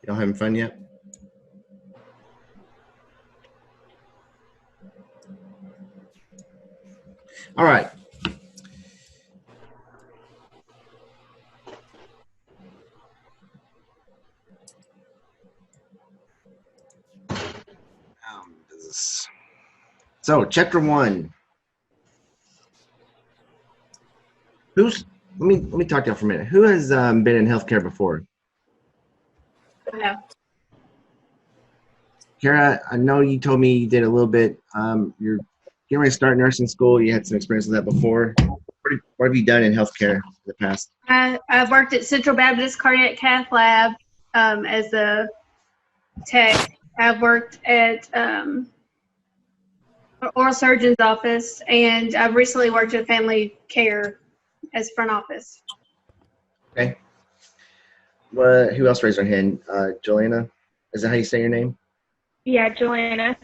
Y'all having fun yet? All right. So, chapter 1. Let me talk to you for a minute. Who has been in healthcare before? Yeah. Kara, I know you told me you did a little bit. You're getting ready to start nursing school. You had some experience with that before. What have you done in healthcare in the past? I've worked at Central Baptist Cardiac Cath Lab as a tech. I've worked at oral surgeon's office, and I've recently worked at family care as front office. Okay. Who else raised their hand? Jelena, is that how you say your name? Yeah, Joanna.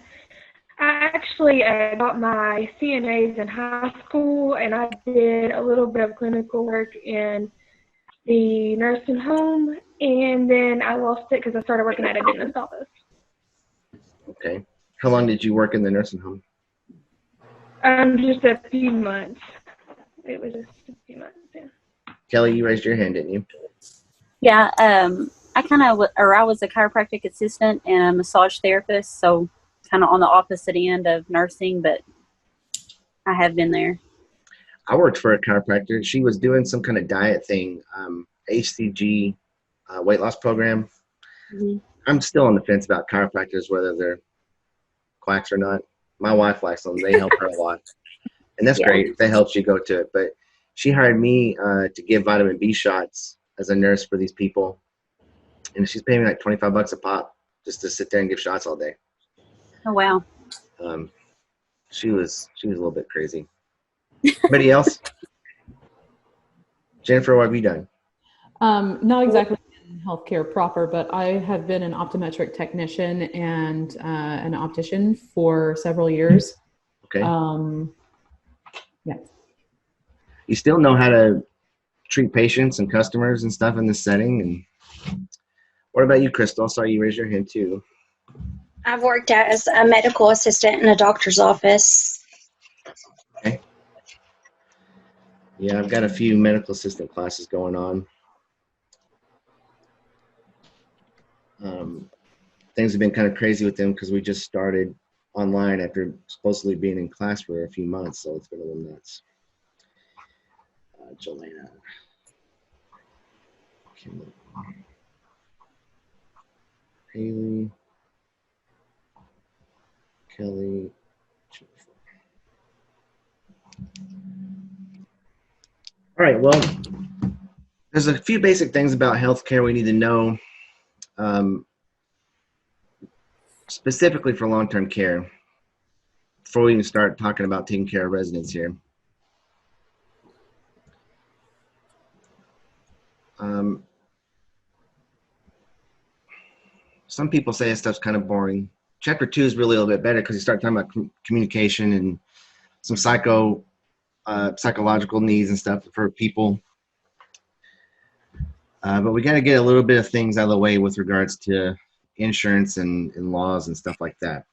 I actually got my CNAs in high school, and I did a little bit of clinical work in the nursing home, and then I lost it because I started working at a dentist office. Okay. How long did you work in the nursing home? Just a few months. It was just a few months, yeah. Kelly, you raised your hand, didn't you? Yeah, I was a chiropractic assistant and a massage therapist, so kind of on the opposite end of nursing, but I have been there. I worked for a chiropractor. She was doing some kind of diet thing, HCG weight loss program. Mm-hmm. I'm still on the fence about chiropractors, whether they're quacks or not. My wife likes them. They help her a lot. And that's great if that helps you go to it. But she hired me to give vitamin B shots as a nurse for these people. And she's paying me like $25 a pop just to sit there and give shots all day. Oh, wow. She was a little bit crazy. Anybody else? Jennifer, what have you done? Not exactly in healthcare proper, but I have been an optometric technician and an optician for several years. Okay. Yeah. You still know how to treat patients and customers and stuff in this setting. And what about you, Crystal? I saw you raise your hand too. I've worked as a medical assistant in a doctor's office. Okay. Yeah, I've got a few medical assistant classes going on. Things have been kind of crazy with them because we just started online after supposedly being in class for a few months, so it's been a little nuts. Jelena. Haley. Kelly. All right, well, there's a few basic things about healthcare we need to know, specifically for long-term care, before we even start talking about taking care of residents here. Some people say this stuff's kind of boring. Chapter 2 is really a little bit better because you start talking about communication and some psychological needs and stuff for people. But we got to get a little bit of things out of the way with regards to insurance and laws and stuff like that.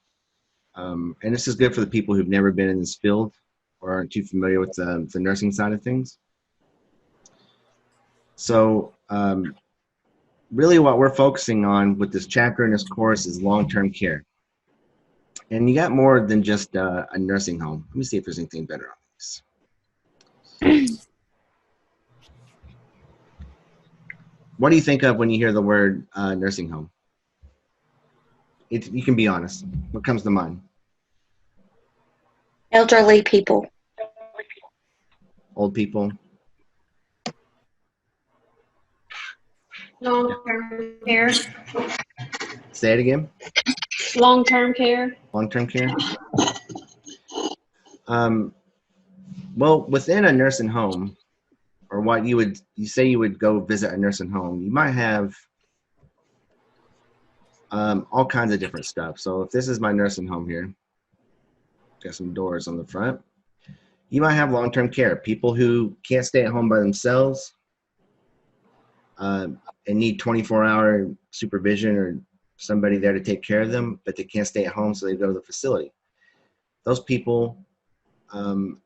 And this is good for the people who've never been in this field or aren't too familiar with the nursing side of things. So really what we're focusing on with this chapter in this course is long-term care. And you got more than just a nursing home. Let me see if there's anything better on this. What do you think of when you hear the word nursing home? You can be honest. What comes to mind? Elderly people. Old people. Long-term care. Say it again. Long-term care. Long-term care. Well, within a nursing home, or what you say you would go visit a nursing home, you might have all kinds of different stuff. So if this is my nursing home here, got some doors on the front. You might have long-term care, people who can't stay at home by themselves and need 24-hour supervision or somebody there to take care of them, but they can't stay at home, so they go to the facility. Those people, well,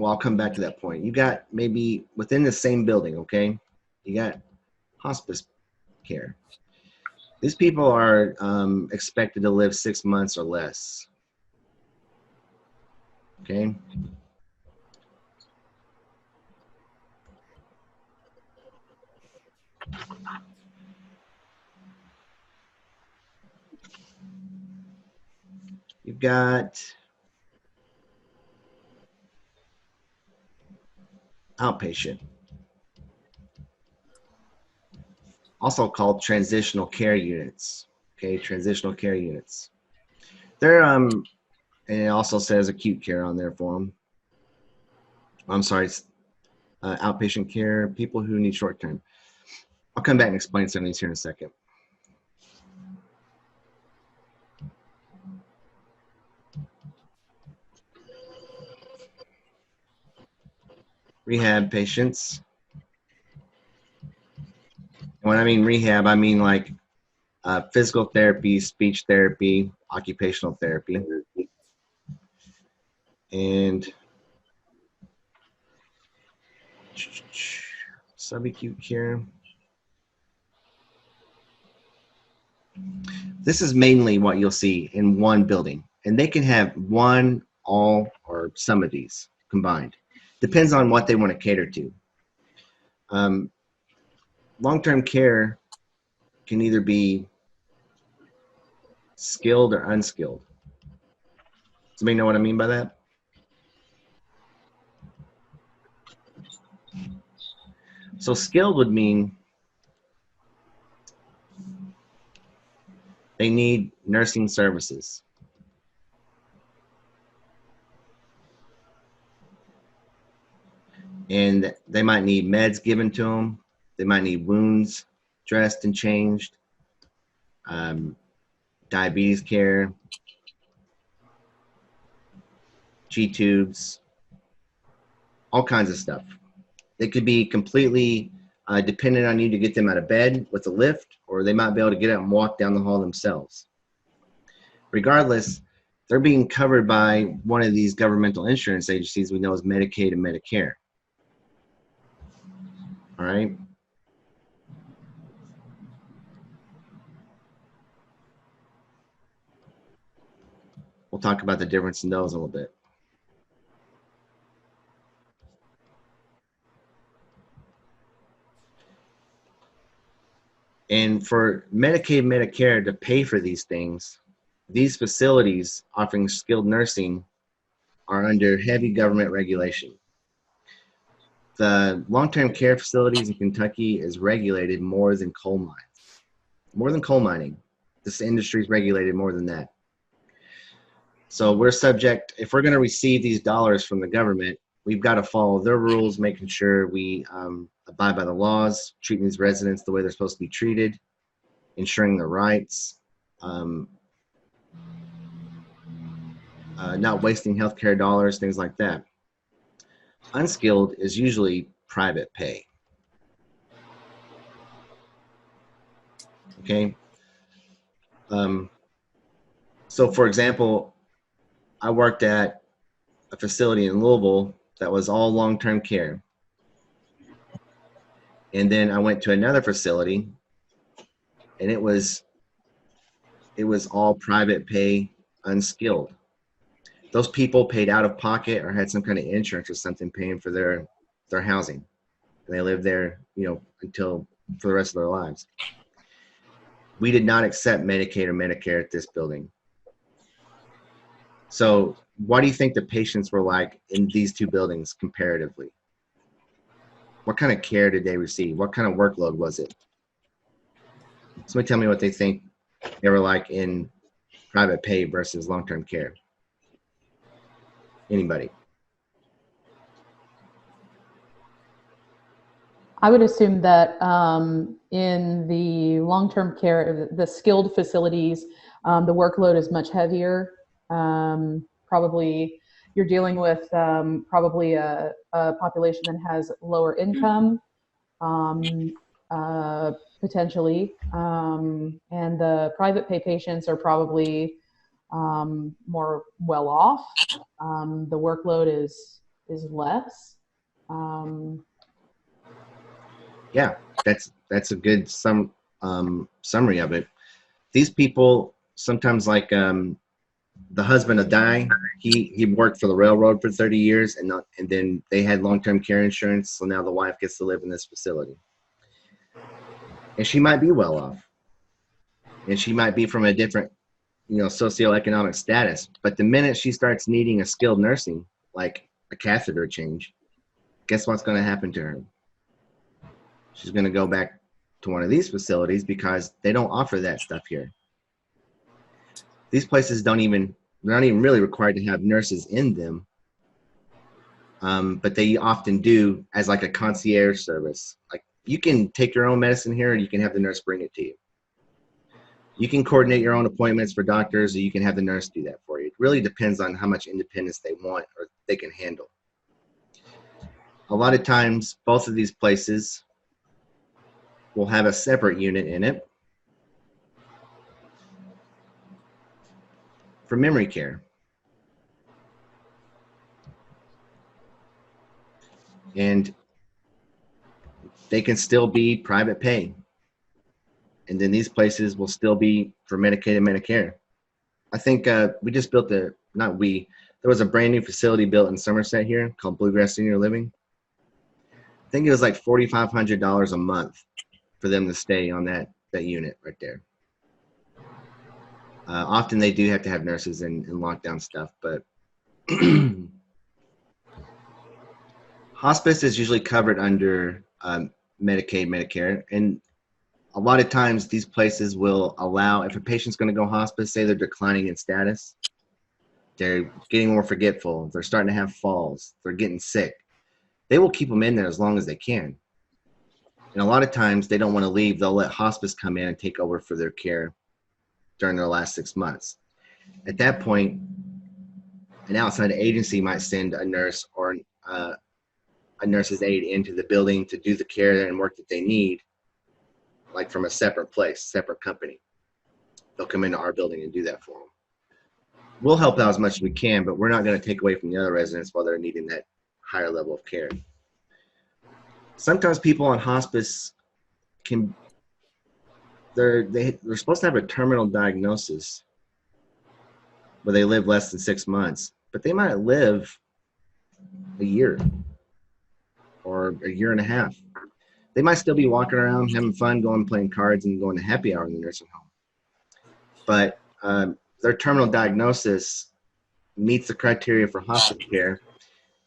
I'll come back to that point. You got maybe within the same building, okay? You got hospice care. These people are expected to live 6 months or less, okay? You've got outpatient, also called transitional care units. Okay, transitional care units. They're and it also says acute care on there for them. I'm sorry, it's outpatient care, people who need short term. I'll come back and explain some of these here in a second. Rehab patients. And when I mean rehab, I mean like physical therapy, speech therapy, occupational therapy. And subacute care. This is mainly what you'll see in one building. And they can have one, all, or some of these combined. Depends on what they want to cater to. Long-term care can either be skilled or unskilled. Does anybody know what I mean by that? So skilled would mean they need nursing services. And they might need meds given to them. They might need wounds dressed and changed, diabetes care, G-tubes, all kinds of stuff. They could be completely dependent on you to get them out of bed with a lift, or they might be able to get out and walk down the hall themselves. Regardless, they're being covered by one of these governmental insurance agencies we know as Medicaid and Medicare. All right. We'll talk about the difference in those a little bit. And for Medicaid, Medicare to pay for these things, these facilities offering skilled nursing are under heavy government regulation. The long-term care facilities in Kentucky is regulated more than coal mines. More than coal mining. This industry is regulated more than that. So we're subject, if we're going to receive these dollars from the government, we've got to follow their rules, making sure we abide by the laws, treating these residents the way they're supposed to be treated, ensuring their rights, not wasting healthcare dollars, things like that. Unskilled is usually private pay. Okay. So for example, I worked at a facility in Louisville that was all long-term care. And then I went to another facility and it was all private pay, unskilled. Those people paid out of pocket or had some kind of insurance or something paying for their housing. And they lived there, you know, for the rest of their lives. We did not accept Medicaid or Medicare at this building. So what do you think the patients were like in these two buildings comparatively? What kind of care did they receive? What kind of workload was it? Somebody tell me what they think they were like in private pay versus long-term care. Anybody? I would assume that in the long-term care, the skilled facilities, the workload is much heavier. Probably you're dealing with probably a population that has lower income, potentially. And the private pay patients are probably more well off. The workload is less. Yeah, that's a good summary of it. These people sometimes, like the husband will die. He worked for the railroad for 30 years, and then they had long-term care insurance, so now the wife gets to live in this facility. And she might be well off, and she might be from a different, socioeconomic status. But the minute she starts needing a skilled nursing, like a catheter change, guess what's going to happen to her? She's going to go back to one of these facilities because they don't offer that stuff here. These places they're not even really required to have nurses in them, but they often do as like a concierge service. Like, you can take your own medicine here, or you can have the nurse bring it to you. You can coordinate your own appointments for doctors, or you can have the nurse do that for you. It really depends on how much independence they want or they can handle. A lot of times, both of these places will have a separate unit in it for memory care. And they can still be private pay. And then these places will still be for Medicaid and Medicare. I think we just built there was a brand new facility built in Somerset here called Bluegrass Senior Living. I think it was like $4,500 a month for them to stay on that unit right there. Often they do have to have nurses and lockdown stuff, but hospice is usually covered under Medicaid, Medicare, and a lot of times these places will allow, if a patient's going to go hospice, say they're declining in status, they're getting more forgetful, they're starting to have falls, they're getting sick, they will keep them in there as long as they can. And a lot of times they don't want to leave. They'll let hospice come in and take over for their care during their last 6 months. At that point, an outside agency might send a nurse or a nurse's aide into the building to do the care and work that they need, like from a separate place, separate company. They'll come into our building and do that for them. We'll help out as much as we can, but we're not going to take away from the other residents while they're needing that higher level of care. Sometimes people on hospice they're supposed to have a terminal diagnosis where they live less than 6 months, but they might live a year or a year and a half. They might still be walking around having fun, going playing cards and going to happy hour in the nursing home. But their terminal diagnosis meets the criteria for hospice care,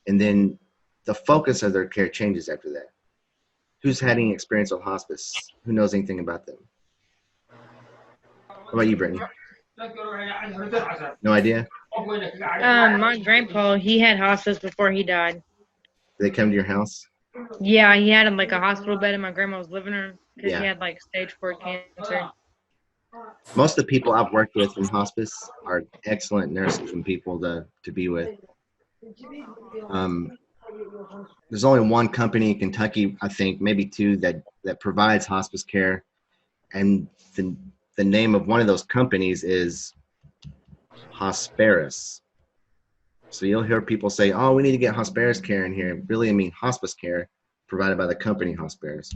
and then the focus of their care changes after that. Who's had any experience with hospice? Who knows anything about them? What about you, Brittany? No idea? My grandpa, he had hospice before he died. Did they come to your house? Yeah, he had like a hospital bed in my grandma's living room because Yeah. he had like stage 4 cancer. Most of the people I've worked with from hospice are excellent nurses and people to be with. There's only one company in Kentucky, I think, maybe two, that provides hospice care, and the name of one of those companies is Hosperis. So you'll hear people say, "Oh, we need to get Hosperis care in here." Really, I mean hospice care provided by the company Hosperis.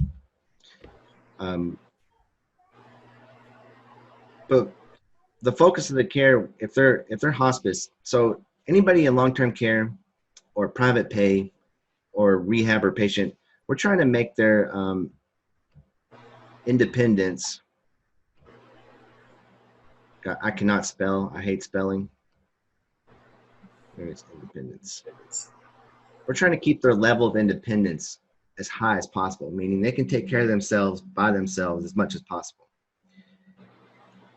But the focus of the care, if they're hospice, so anybody in long-term care or private pay or rehab or patient, we're trying to make their independence. God, I cannot spell. I hate spelling. There's independence. We're trying to keep their level of independence as high as possible, meaning they can take care of themselves by themselves as much as possible.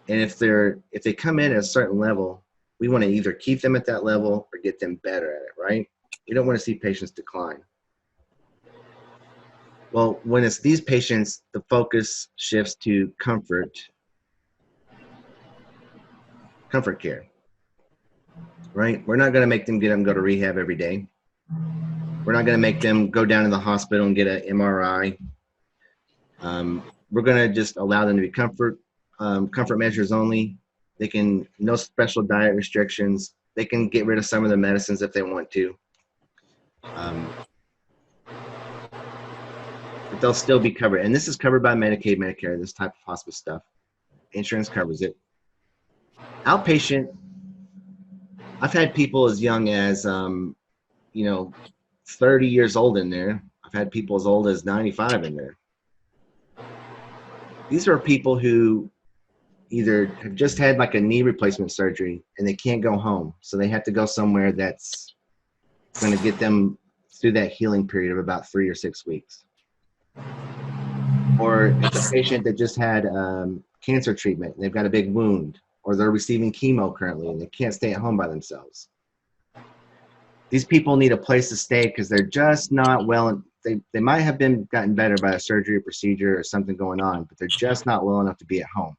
And if they come in at a certain level, we want to either keep them at that level or get them better at it, right? We don't want to see patients decline. Well, when it's these patients, the focus shifts to comfort care, right? We're not going to make them go to rehab every day. We're not going to make them go down to the hospital and get an MRI. We're going to just allow them to be comfort measures only. They can, no special diet restrictions. They can get rid of some of the medicines if they want to. But they'll still be covered. And this is covered by Medicaid, Medicare, this type of hospice stuff. Insurance covers it. Outpatient, I've had people as young as, 30 years old in there. I've had people as old as 95 in there. These are people who either have just had like a knee replacement surgery and they can't go home. So they have to go somewhere that's going to get them through that healing period of about 3 or 6 weeks. Or it's a patient that just had cancer treatment and they've got a big wound, or they're receiving chemo currently and they can't stay at home by themselves. These people need a place to stay because they're just not well. They might have been gotten better by a surgery or procedure or something going on, but they're just not well enough to be at home.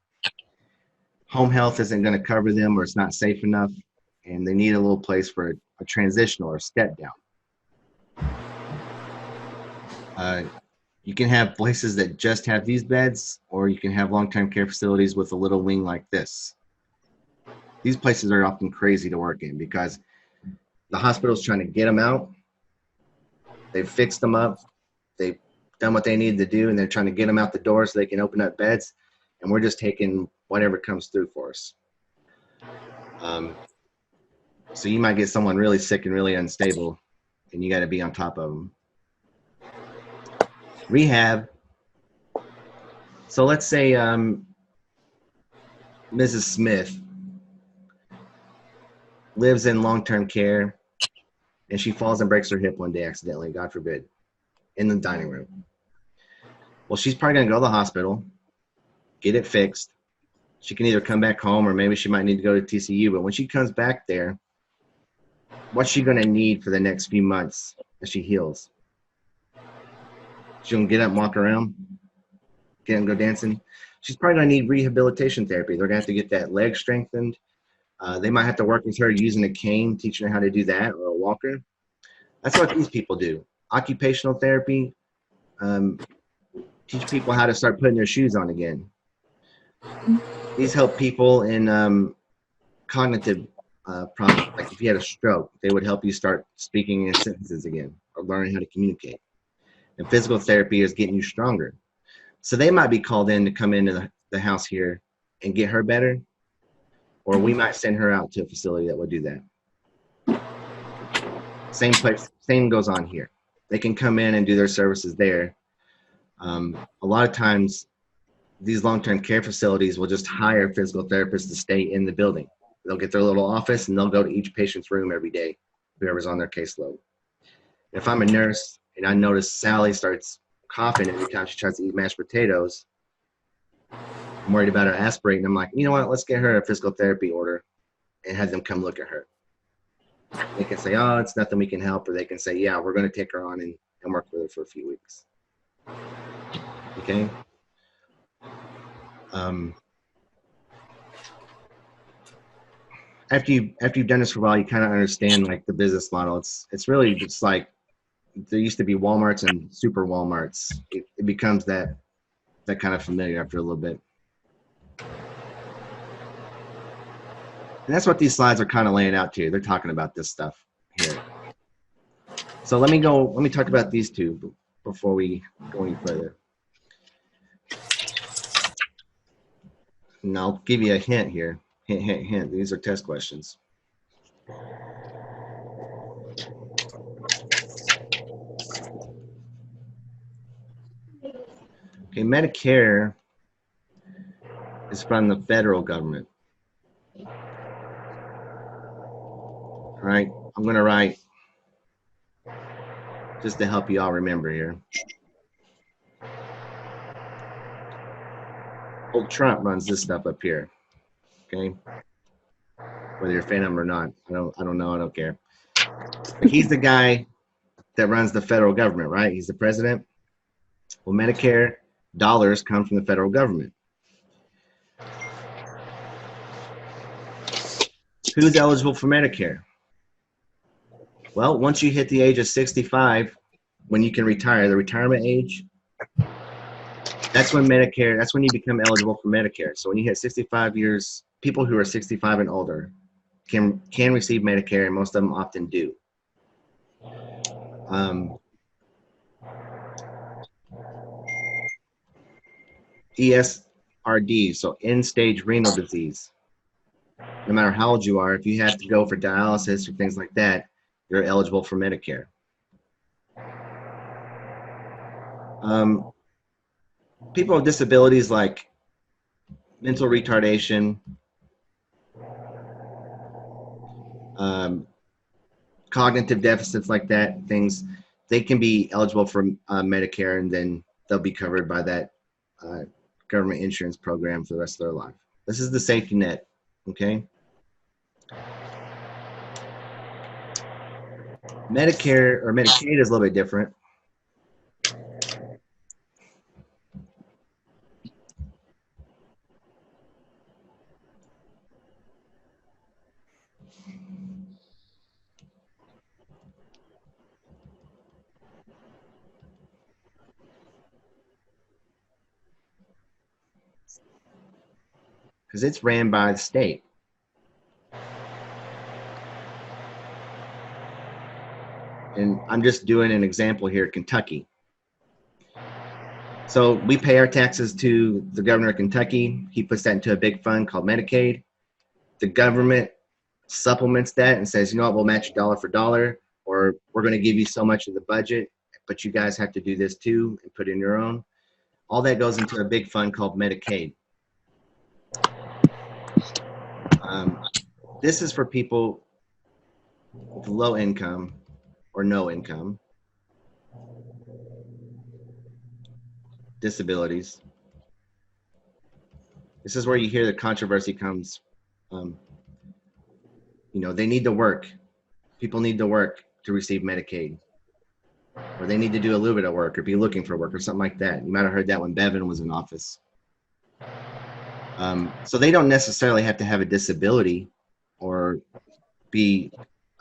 Home health isn't going to cover them, or it's not safe enough, and they need a little place for a transitional or step down. You can have places that just have these beds, or you can have long-term care facilities with a little wing like this. These places are often crazy to work in because the hospital's trying to get them out. They've fixed them up. They've done what they need to do, and they're trying to get them out the door so they can open up beds. And we're just taking whatever comes through for us. So you might get someone really sick and really unstable, and you got to be on top of them. Rehab. So let's say Mrs. Smith lives in long-term care, and she falls and breaks her hip one day accidentally, God forbid, in the dining room. Well, she's probably going to go to the hospital, get it fixed. She can either come back home, or maybe she might need to go to TCU. But when she comes back there, what's she going to need for the next few months as she heals? She's going to get up and walk around, get up and go dancing. She's probably going to need rehabilitation therapy. They're going to have to get that leg strengthened. They might have to work with her using a cane, teaching her how to do that, or a walker. That's what these people do. Occupational therapy, teach people how to start putting their shoes on again. These help people in cognitive problems. Like if you had a stroke, they would help you start speaking in sentences again, or learning how to communicate. And physical therapy is getting you stronger. So they might be called in to come into the house here and get her better, or we might send her out to a facility that would do that. Same place, same goes on here. They can come in and do their services there. A lot of times, these long-term care facilities will just hire physical therapists to stay in the building. They'll get their little office and they'll go to each patient's room every day, whoever's on their caseload. If I'm a nurse and I notice Sally starts coughing every time she tries to eat mashed potatoes, I'm worried about her aspirating. I'm like, you know what, let's get her a physical therapy order and have them come look at her. They can say, oh, it's nothing we can help, or they can say, yeah, we're going to take her on and work with her for a few weeks. Okay? After you've done this for a while, you kind of understand like the business model. It's really just like there used to be Walmarts and super Walmarts. It becomes that kind of familiar after a little bit. And that's what these slides are kind of laying out to you. They're talking about this stuff here. So let me talk about these two before we go any further. And I'll give you a hint here. Hint, hint, hint. These are test questions. Okay, Medicare is from the federal government. All right, I'm going to write, just to help you all remember here. Old Trump runs this stuff up here. Okay, whether you're a fan of him or not, I don't know, I don't care. But he's the guy that runs the federal government, right? He's the president. Well, Medicare dollars come from the federal government. Who's eligible for Medicare? Well, once you hit the age of 65, when you can retire, the retirement age, That's when Medicare, that's when you become eligible for Medicare. So when you hit 65 years, people who are 65 and older can receive Medicare, and most of them often do. ESRD, so end-stage renal disease. No matter how old you are, if you have to go for dialysis or things like that, you're eligible for Medicare. People with disabilities like mental retardation, cognitive deficits like that, things, they can be eligible for Medicare, and then they'll be covered by that government insurance program for the rest of their life. This is the safety net, okay? Medicare or Medicaid is a little bit different. Because it's ran by the state. And I'm just doing an example here, Kentucky. So we pay our taxes to the governor of Kentucky. He puts that into a big fund called Medicaid. The government supplements that and says, you know what, we'll match dollar for dollar, or we're going to give you so much of the budget, but you guys have to do this too and put in your own. All that goes into a big fund called Medicaid. This is for people with low income or no income, disabilities. This is where you hear the controversy comes. You know, they need to work. People need to work to receive Medicaid, or they need to do a little bit of work or be looking for work or something like that. You might have heard that when Bevin was in office. So they don't necessarily have to have a disability or be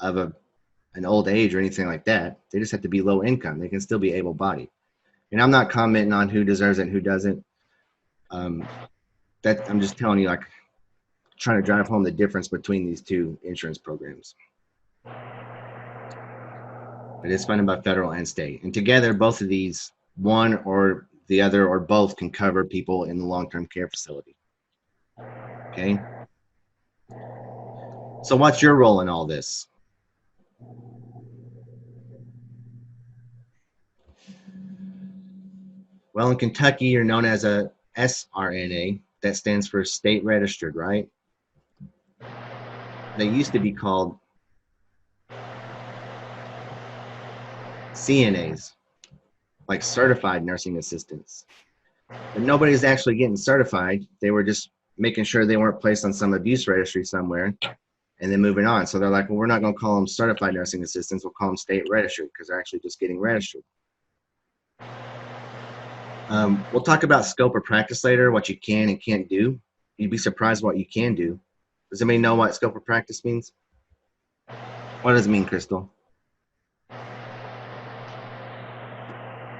of an old age or anything like that. They just have to be low income. They can still be able-bodied. And I'm not commenting on who deserves it and who doesn't. That I'm just telling you, like, trying to drive home the difference between these two insurance programs. It is funded by federal and state. And together, both of these, one or the other or both, can cover people in the long-term care facility. Okay? So what's your role in all this? Well, in Kentucky, you're known as a SRNA. That stands for state registered, right? They used to be called CNAs, like certified nursing assistants. But nobody's actually getting certified. They were just making sure they weren't placed on some abuse registry somewhere and then moving on. So they're like, well, we're not going to call them certified nursing assistants. We'll call them state registered, because they're actually just getting registered. We'll talk about scope of practice later, what you can and can't do. You'd be surprised what you can do. Does anybody know what scope of practice means? What does it mean, Crystal?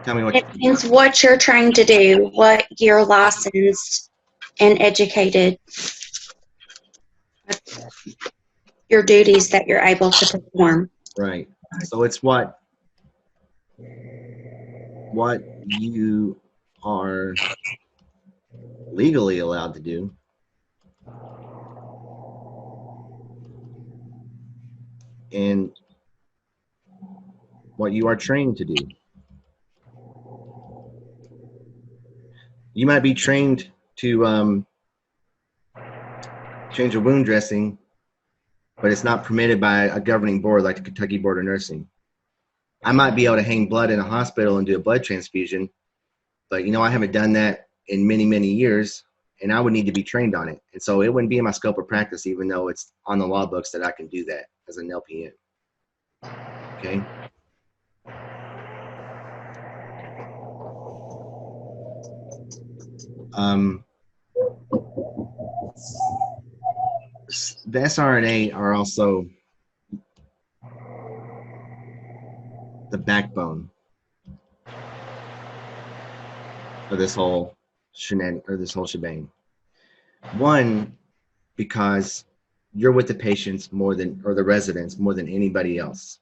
Tell me what It means what you're trying to do, what you're licensed and educated, your duties that you're able to perform. Right. So it's what you are legally allowed to do. And what you are trained to do. You might be trained to change a wound dressing, but it's not permitted by a governing board like the Kentucky Board of Nursing. I might be able to hang blood in a hospital and do a blood transfusion, but you know, I haven't done that in many, many years, and I would need to be trained on it. And so it wouldn't be in my scope of practice, even though it's on the law books that I can do that as an LPN. Okay. The SRNA are also the backbone of this whole this whole shebang. One, because you're with the patients or the residents more than anybody else.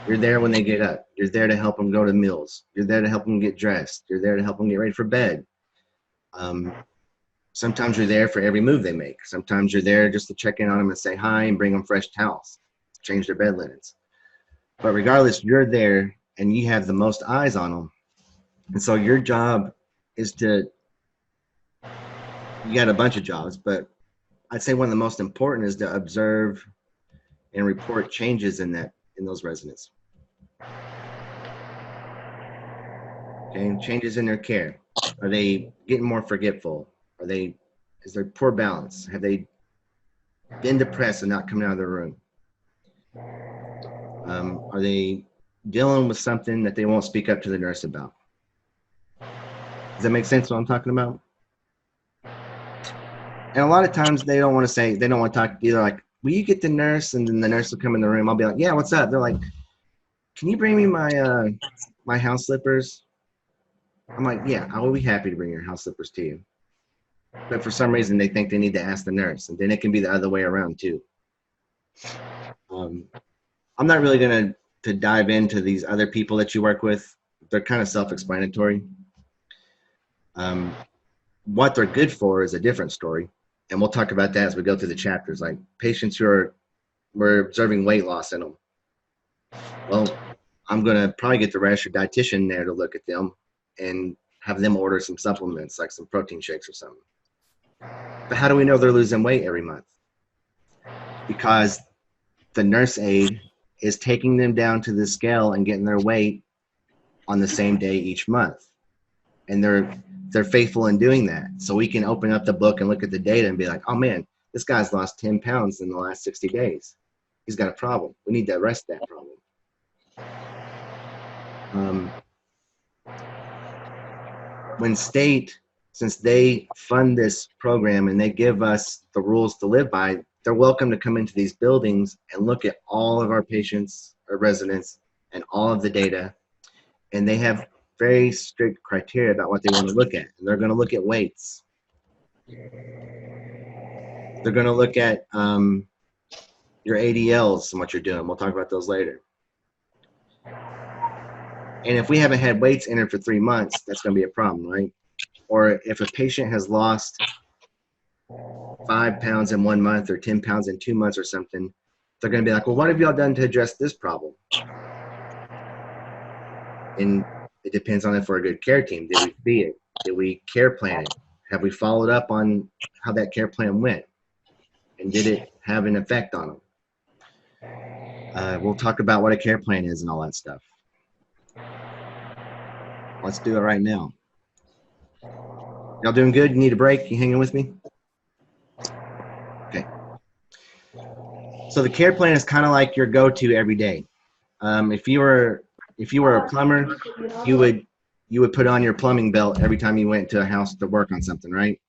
You're there when they get up. You're there to help them go to meals. You're there to help them get dressed. You're there to help them get ready for bed. Sometimes you're there for every move they make. Sometimes you're there just to check in on them and say hi and bring them fresh towels, change their bed linens. But regardless, you're there and you have the most eyes on them. And so your job is you got a bunch of jobs, but I'd say one of the most important is to observe and report changes in those residents. Okay, changes in their care. Are they getting more forgetful? Is there poor balance? Have they been depressed and not coming out of their room? Are they dealing with something that they won't speak up to the nurse about? Does that make sense what I'm talking about? And a lot of times they don't want to talk, either like, will you get the nurse? And then the nurse will come in the room. I'll be like, yeah, what's up? They're like, can you bring me my house slippers? I'm like, yeah, I will be happy to bring your house slippers to you. But for some reason, they think they need to ask the nurse. And then it can be the other way around too. I'm not really going to dive into these other people that you work with. They're kind of self-explanatory. What they're good for is a different story. And we'll talk about that as we go through the chapters. Like patients we're observing weight loss in them. Well, I'm going to probably get the registered dietitian there to look at them and have them order some supplements, like some protein shakes or something. But how do we know they're losing weight every month? Because the nurse aide is taking them down to the scale and getting their weight on the same day each month. And they're faithful in doing that. So we can open up the book and look at the data and be like, oh man, this guy's lost 10 pounds in the last 60 days. He's got a problem. We need to arrest that problem. When state, since they fund this program and they give us the rules to live by, they're welcome to come into these buildings and look at all of our patients or residents and all of the data. And they have very strict criteria about what they want to look at. And they're going to look at weights. They're going to look at your ADLs and what you're doing. We'll talk about those later. And if we haven't had weights entered for 3 months, that's going to be a problem, right? Or if a patient has lost 5 pounds in 1 month or 10 pounds in 2 months or something, they're going to be like, well, what have y'all done to address this problem? And it depends on if we're a good care team. Did we see it? Did we care plan it? Have we followed up on how that care plan went? And did it have an effect on them? We'll talk about what a care plan is and all that stuff. Let's do it right now. Y'all doing good? You need a break? You hanging with me? Okay. So the care plan is kind of like your go-to every day. If you were a plumber, you would put on your plumbing belt every time you went to a house to work on something, right?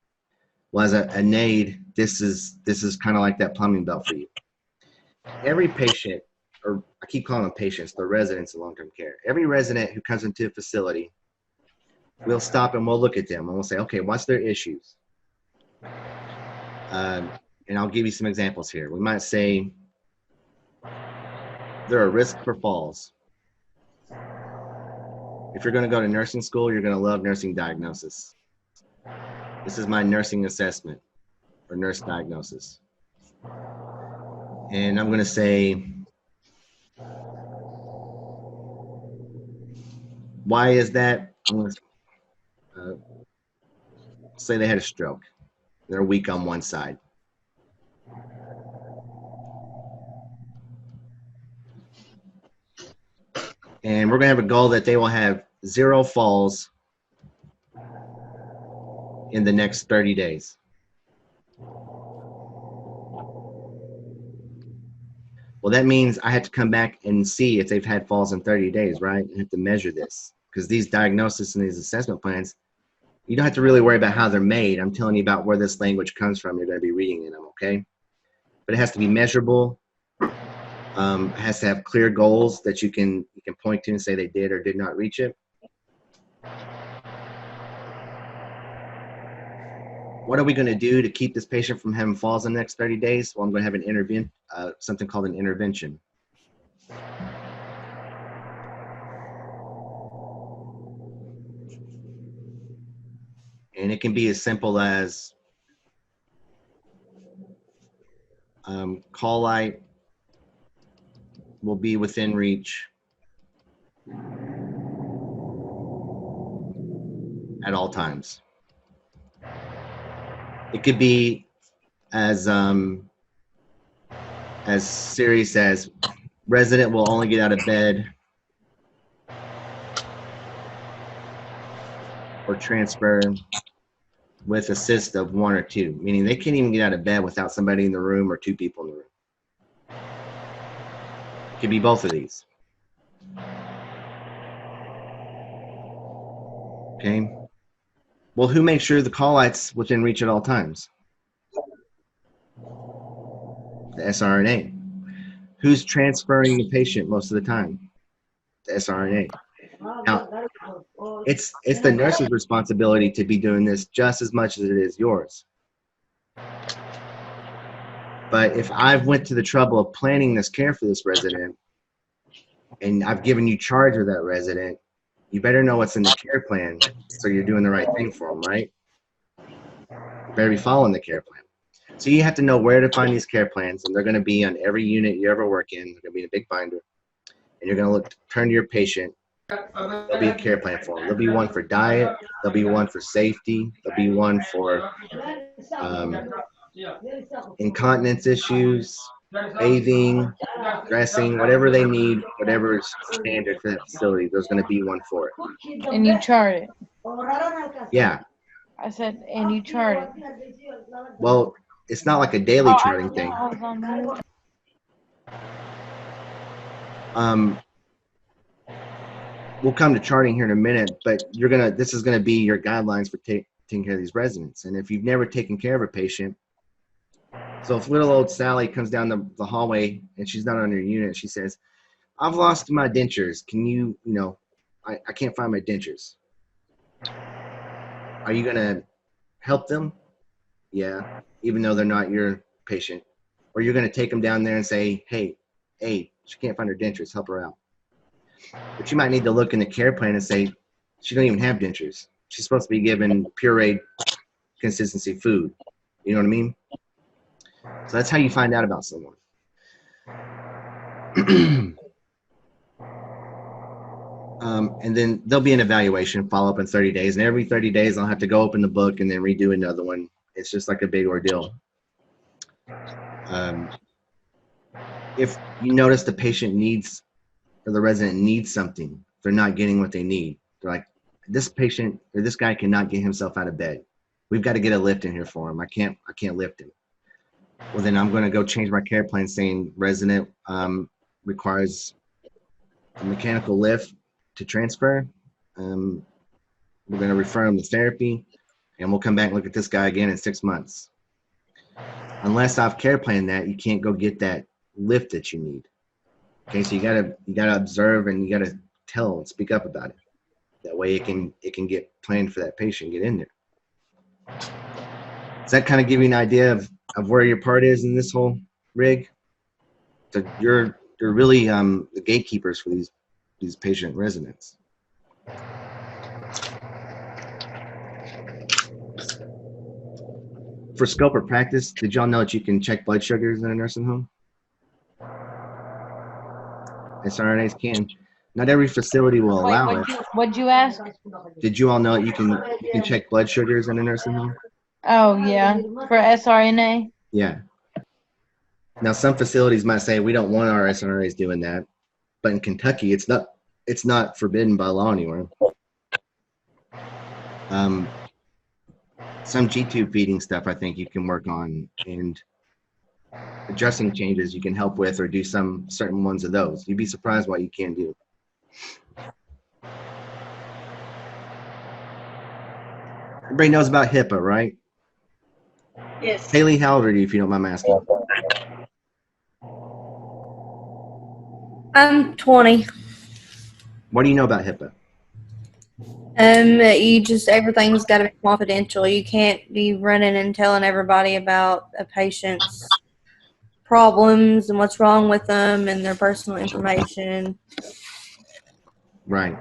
Well, as an aide, this is kind of like that plumbing belt for you. Every patient, or I keep calling them patients, they're residents of long-term care. Every resident who comes into a facility, we'll stop and we'll look at them and we'll say, okay, what's their issues? And I'll give you some examples here. We might say they're a risk for falls. If you're going to go to nursing school, you're going to love nursing diagnosis. This is my nursing assessment or nurse diagnosis. And I'm going to say, why is that? I'm going to say they had a stroke. They're weak on one side. And we're going to have a goal that they will have 0 falls in the next 30 days. Well, that means I have to come back and see if they've had falls in 30 days, right? I have to measure this because these diagnoses and these assessment plans, you don't have to really worry about how they're made. I'm telling you about where this language comes from. You're going to be reading in them, okay? But it has to be measurable. It has to have clear goals that you can point to and say they did or did not reach it. what are we going to do to keep this patient from having falls in the next 30 days? Well, I'm going to have an something called an intervention. And it can be as simple as call light will be within reach at all times. It could be as serious as resident will only get out of bed or transfer with assist of 1 or 2, meaning they can't even get out of bed without somebody in the room or 2 people in the room. It could be both of these. Okay. Well, who makes sure the call light's within reach at all times? The SRNA. Who's transferring the patient most of the time? The SRNA. Now, it's the nurse's responsibility to be doing this just as much as it is yours. But if I've went to the trouble of planning this care for this resident and I've given you charge of that resident, you better know what's in the care plan so you're doing the right thing for them, right? You better be following the care plan. So you have to know where to find these care plans, and they're going to be on every unit you ever work in. They're going to be in a big binder, and you're going to turn to your patient. There'll be a care plan for them. There'll be one for diet. There'll be one for safety. There'll be one for incontinence issues, bathing, dressing, whatever they need, whatever is standard for that facility, there's going to be one for it. And you chart it. Yeah. I said, and you chart it. Well, it's not like a daily charting thing. We'll come to charting here in a minute, but this is gonna be your guidelines for taking care of these residents. And if you've never taken care of a patient, so if little old Sally comes down the hallway and she's not on your unit, she says, "I've lost my dentures. Can I can't find my dentures." Are you gonna help them? Yeah, even though they're not your patient. Or you're gonna take them down there and say, hey, she can't find her dentures, help her out. But you might need to look in the care plan and say, she don't even have dentures. She's supposed to be given pureed consistency food. You know what I mean? So that's how you find out about someone. And then there'll be an evaluation, follow up in 30 days. And every 30 days, I'll have to go open the book and then redo another one. It's just like a big ordeal. If you notice the patient needs, or the resident needs something, they're not getting what they need. They're like, this patient or this guy cannot get himself out of bed. We've got to get a lift in here for him. I can't lift him. Well, then I'm going to go change my care plan saying resident requires a mechanical lift to transfer. We're going to refer him to therapy, and we'll come back and look at this guy again in 6 months. Unless I've care planned that, you can't go get that lift that you need. Okay, so you gotta observe, and you gotta tell and speak up about it. That way it can get planned for that patient, get in there. Does that kind of give you an idea of where your part is in this whole rig? So you're really the gatekeepers for these patient residents. For scope of practice, did y'all know that you can check blood sugars in a nursing home? SRNAs can. Not every facility will allow it. What'd you ask? Did you all know that you can check blood sugars in a nursing home? Oh, yeah. For SRNA? Yeah. Now, some facilities might say we don't want our SRNAs doing that, but in Kentucky, it's not forbidden by law anywhere. Some G-tube feeding stuff I think you can work on, and adjusting changes you can help with, or do some certain ones of those. You'd be surprised what you can do. Everybody knows about HIPAA, right? Yes. Haley, how old are you, if you don't mind me asking? I'm 20. What do you know about HIPAA? You just everything's got to be confidential. You can't be running and telling everybody about a patient's problems and what's wrong with them and their personal information. Right.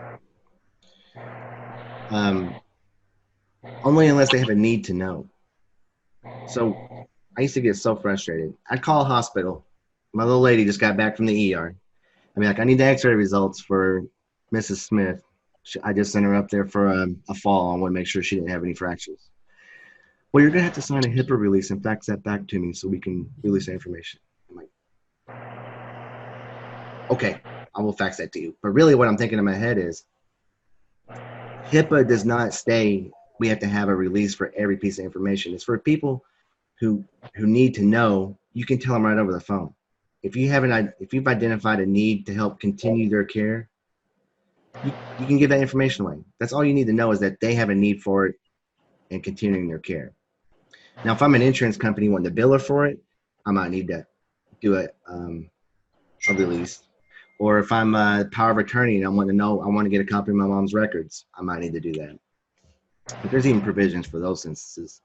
Only unless they have a need to know. So I used to get so frustrated. I'd call a hospital. My little lady just got back from the ER. I mean, like, I need the x-ray results for Mrs. Smith. I just sent her up there for a fall. I want to make sure she didn't have any fractures. Well, you're going to have to sign a HIPAA release and fax that back to me so we can release that information. I'm like, okay, I will fax that to you. But really what I'm thinking in my head is HIPAA does not say we have to have a release for every piece of information. It's for people who need to know. You can tell them right over the phone. If you've identified a need to help continue their care, you can give that information away. That's all you need to know, is that they have a need for it and continuing their care. Now, if I'm an insurance company wanting to bill her for it, I might need to do a release. Or if I'm a power of attorney and I want to get a copy of my mom's records, I might need to do that. But there's even provisions for those instances.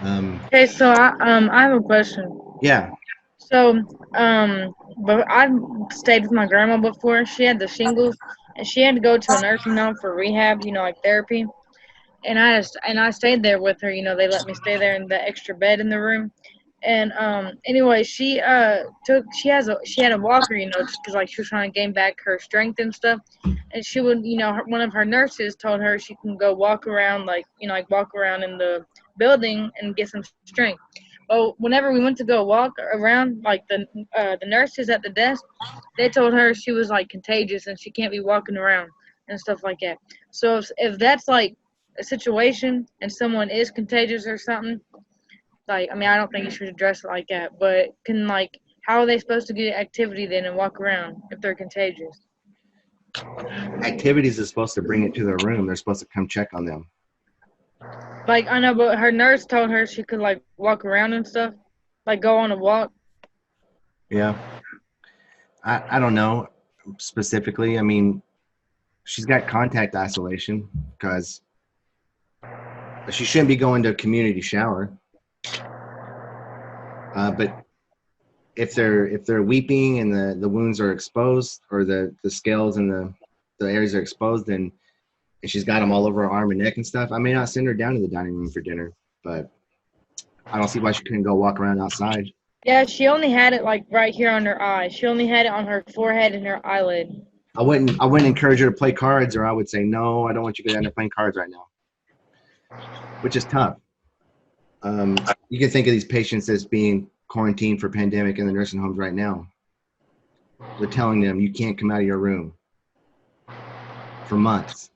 Okay, so I have a question. Yeah. So, but I stayed with my grandma before. She had the shingles, and she had to go to a nursing home for rehab, like therapy. And I stayed there with her. They let me stay there in the extra bed in the room. And anyway, she had a walker, just because like she was trying to gain back her strength and stuff. And she would, one of her nurses told her she can go walk around, like walk around in the building and get some strength. Well, whenever we went to go walk around, like the nurses at the desk, they told her she was like contagious and she can't be walking around and stuff like that. So if that's like a situation and someone is contagious or something, I don't think you should address it like that. But how are they supposed to get activity then and walk around if they're contagious? Activities is supposed to bring it to their room. They're supposed to come check on them. I know, but her nurse told her she could walk around and stuff, go on a walk. Yeah. I don't know specifically. I mean, she's got contact isolation because she shouldn't be going to a community shower. But if they're weeping and the wounds are exposed, or the scales and the areas are exposed, and she's got them all over her arm and neck and stuff, I may not send her down to the dining room for dinner, but I don't see why she couldn't go walk around outside. Yeah, she only had it right here on her eye. She only had it on her forehead and her eyelid. I wouldn't encourage her to play cards, or I would say, no, I don't want you to go down there playing cards right now, which is tough. You can think of these patients as being quarantined for pandemic in the nursing homes right now. They're telling them you can't come out of your room for months.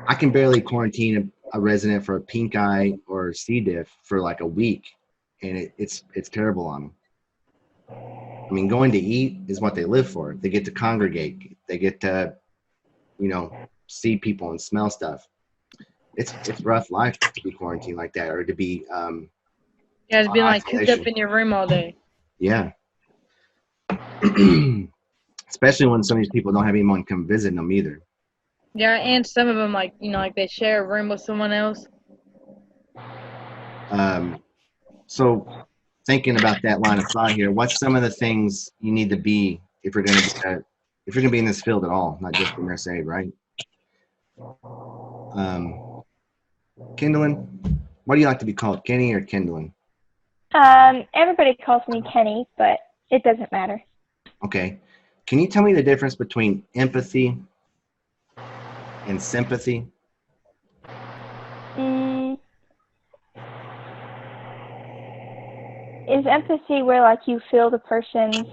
I can barely quarantine a resident for a pink eye or C. diff for like a week, and it's terrible on them. I mean, going to eat is what they live for. They get to congregate. They get to, see people and smell stuff. It's rough life to be quarantined like that, or to be to be cooped up in your room all day. Yeah. Especially when some of these people don't have anyone come visit them either. Yeah, and some of them they share a room with someone else. So thinking about that line of thought here, what's some of the things you need to be if you're going to be in this field at all, not just in nurse aid, right? Kindlin, what do you like to be called, Kenny or Kindlin? Everybody calls me Kenny, but it doesn't matter. Okay. Can you tell me the difference between empathy and sympathy? Is empathy where you feel the person's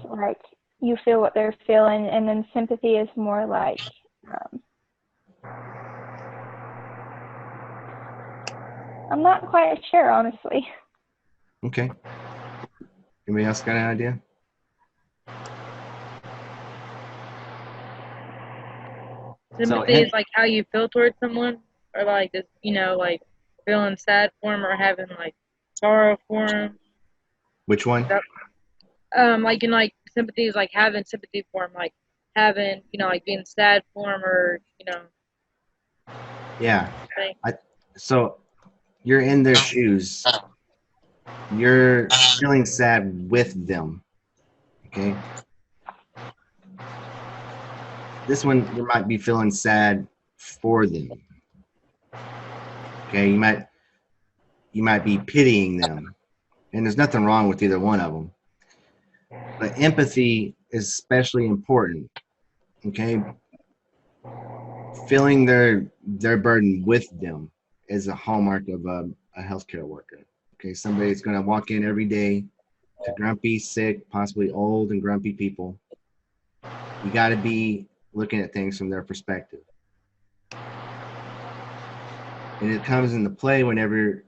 you feel what they're feeling, and then sympathy is more I'm not quite sure, honestly. Okay. Anybody else got an idea? Sympathy is how you feel towards someone, or feeling sad for them, or having sorrow for them. Which one? Sympathy is having sympathy for them, having, like being sad for them or, Yeah. thing. So you're in their shoes. You're feeling sad with them. Okay. This one, you might be feeling sad for them. Okay. You might be pitying them. And there's nothing wrong with either one of them. But empathy is especially important. Okay. Feeling their burden with them is a hallmark of a healthcare worker. Okay. Somebody's going to walk in every day to grumpy, sick, possibly old and grumpy people. You got to be looking at things from their perspective. And it comes into play whenever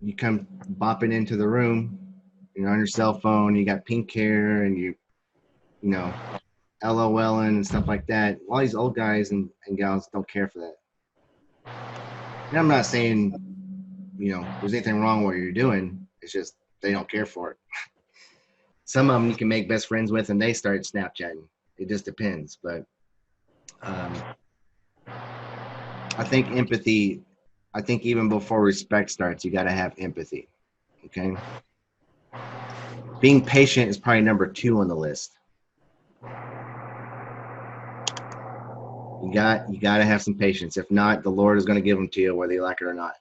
you come bopping into the room, you're on your cell phone, you got pink hair, and you know, LOLing and stuff like that. All these old guys and gals don't care for that. And I'm not saying, there's anything wrong with what you're doing. It's just they don't care for it. Some of them you can make best friends with, and they start Snapchatting. It just depends. But I think empathy, even before respect starts, you got to have empathy. Okay. Being patient is probably number 2 on the list. You got to have some patience. If not, the Lord is going to give them to you whether you like it or not.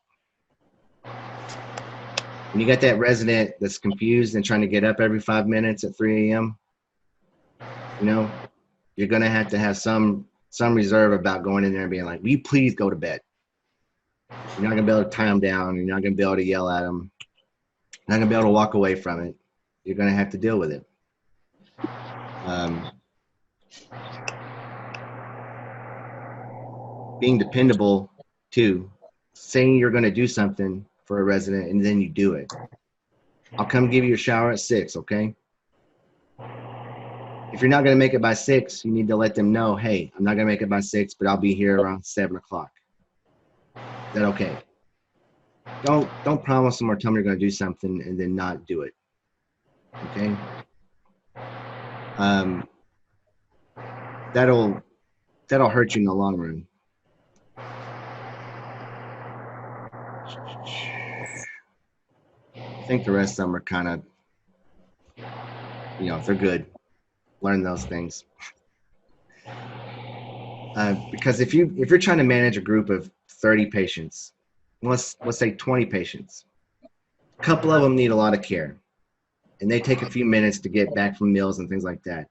When you got that resident that's confused and trying to get up every 5 minutes at 3 a.m., you're going to have some reserve about going in there and being like, will you please go to bed? You're not going to be able to tie them down. You're not going to be able to yell at them. You're not going to be able to walk away from it. You're going to have to deal with it. Being dependable, too. Saying you're going to do something for a resident and then you do it. I'll come give you a shower at 6, okay? If you're not going to make it by 6, you need to let them know, hey, I'm not going to make it by 6, but I'll be here around 7 o'clock. Is that okay? Don't promise them or tell them you're going to do something and then not do it. Okay? That'll hurt you in the long run. I think the rest of them are kind of, they're good. Learn those things. Because if you're trying to manage a group of 30 patients, let's say 20 patients, a couple of them need a lot of care, and they take a few minutes to get back from meals and things like that.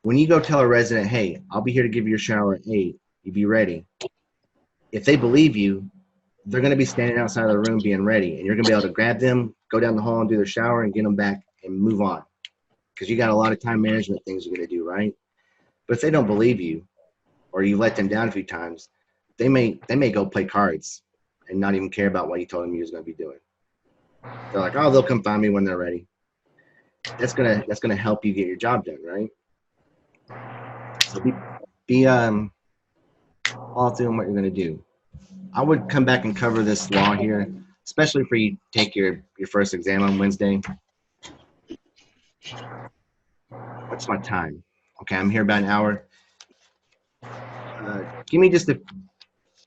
When you go tell a resident, hey, I'll be here to give you a shower at 8, you be ready. If they believe you, they're going to be standing outside of the room being ready, and you're going to be able to grab them, go down the hall and do their shower and get them back and move on. Because you got a lot of time management things you're going to do, right? But if they don't believe you, or you let them down a few times, they may go play cards and not even care about what you told them you was going to be doing. They're like, oh, they'll come find me when they're ready. That's gonna help you get your job done, right? So be all doing what you're gonna do. I would come back and cover this law here, especially for you to take your first exam on Wednesday. What's my time? Okay, I'm here about an hour. Give me just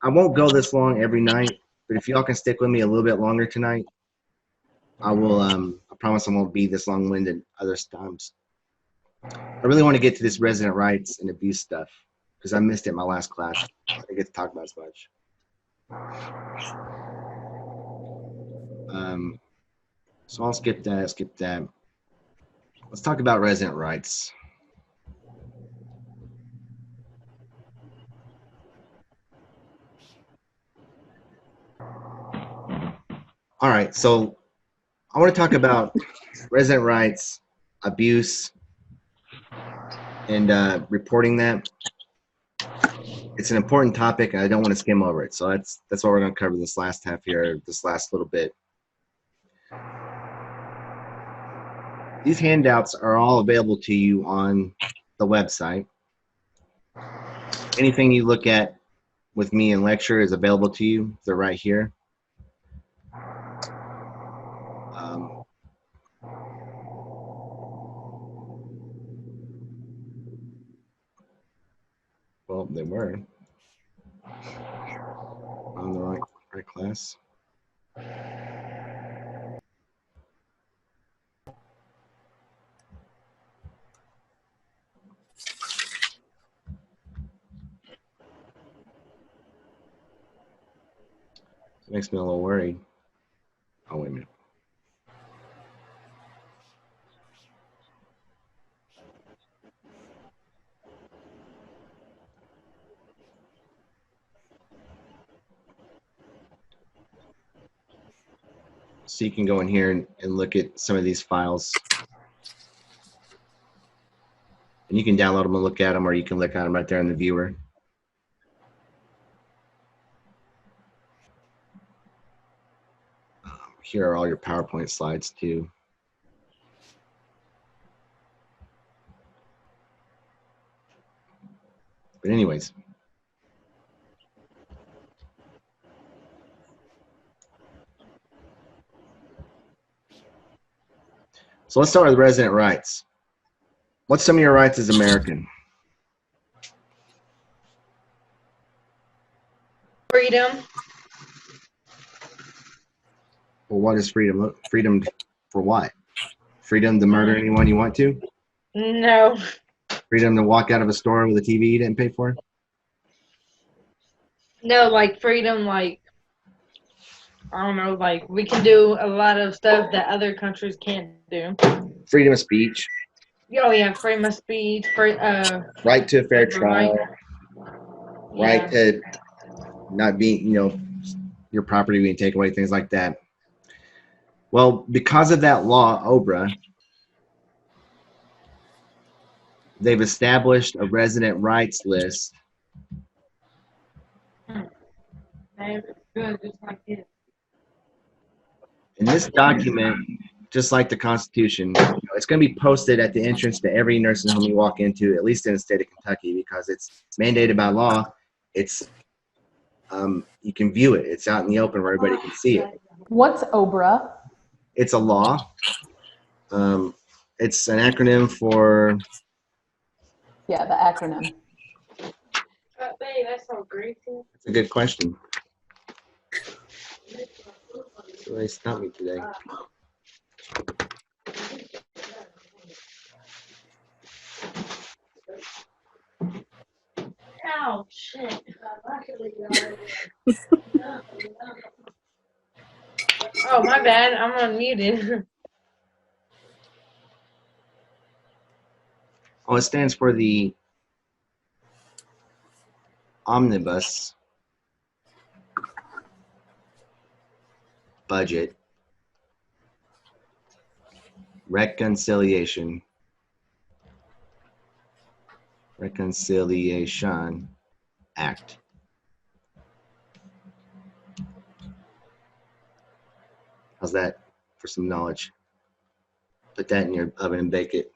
I won't go this long every night, but if y'all can stick with me a little bit longer tonight, I will. I promise I won't be this long-winded other times. I really want to get to this resident rights and abuse stuff because I missed it in my last class. I didn't get to talk about as much. So I'll skip that. Let's talk about resident rights. All right, so I want to talk about resident rights, abuse, and reporting that. It's an important topic, and I don't want to skim over it. So that's what we're going to cover this last half here, this last little bit. These handouts are all available to you on the website. Anything you look at with me in lecture is available to you. They're right here. Well, they were on the right class. It makes me a little worried. Oh, wait a minute. So you can go in here and look at some of these files. And you can download them and look at them, or you can look at them right there in the viewer. Here are all your PowerPoint slides too. But anyways. So let's start with resident rights. What's some of your rights as American? Freedom. Well, what is freedom? Freedom for what? Freedom to murder anyone you want to? No. Freedom to walk out of a store with a TV you didn't pay for? No, like freedom, like, I don't know, like we can do a lot of stuff that other countries can't do. Freedom of speech. Oh yeah, freedom of speech, right to a fair trial. Right to not being, your property being taken away, things like that. Well, because of that law, OBRA, they've established a resident rights list. Good, just like this. In this document, just like the Constitution, it's going to be posted at the entrance to every nursing home you walk into, at least in the state of Kentucky, because it's mandated by law. It's you can view it. It's out in the open where everybody can see it. What's OBRA? It's a law. It's an acronym for. Yeah, the acronym. That's so great. That's a good question. So they stopped me today. Oh shit. Oh my bad, I'm unmuted. Oh, it stands for the Omnibus Budget Reconciliation Act. How's that for some knowledge? Put that in your oven and bake it.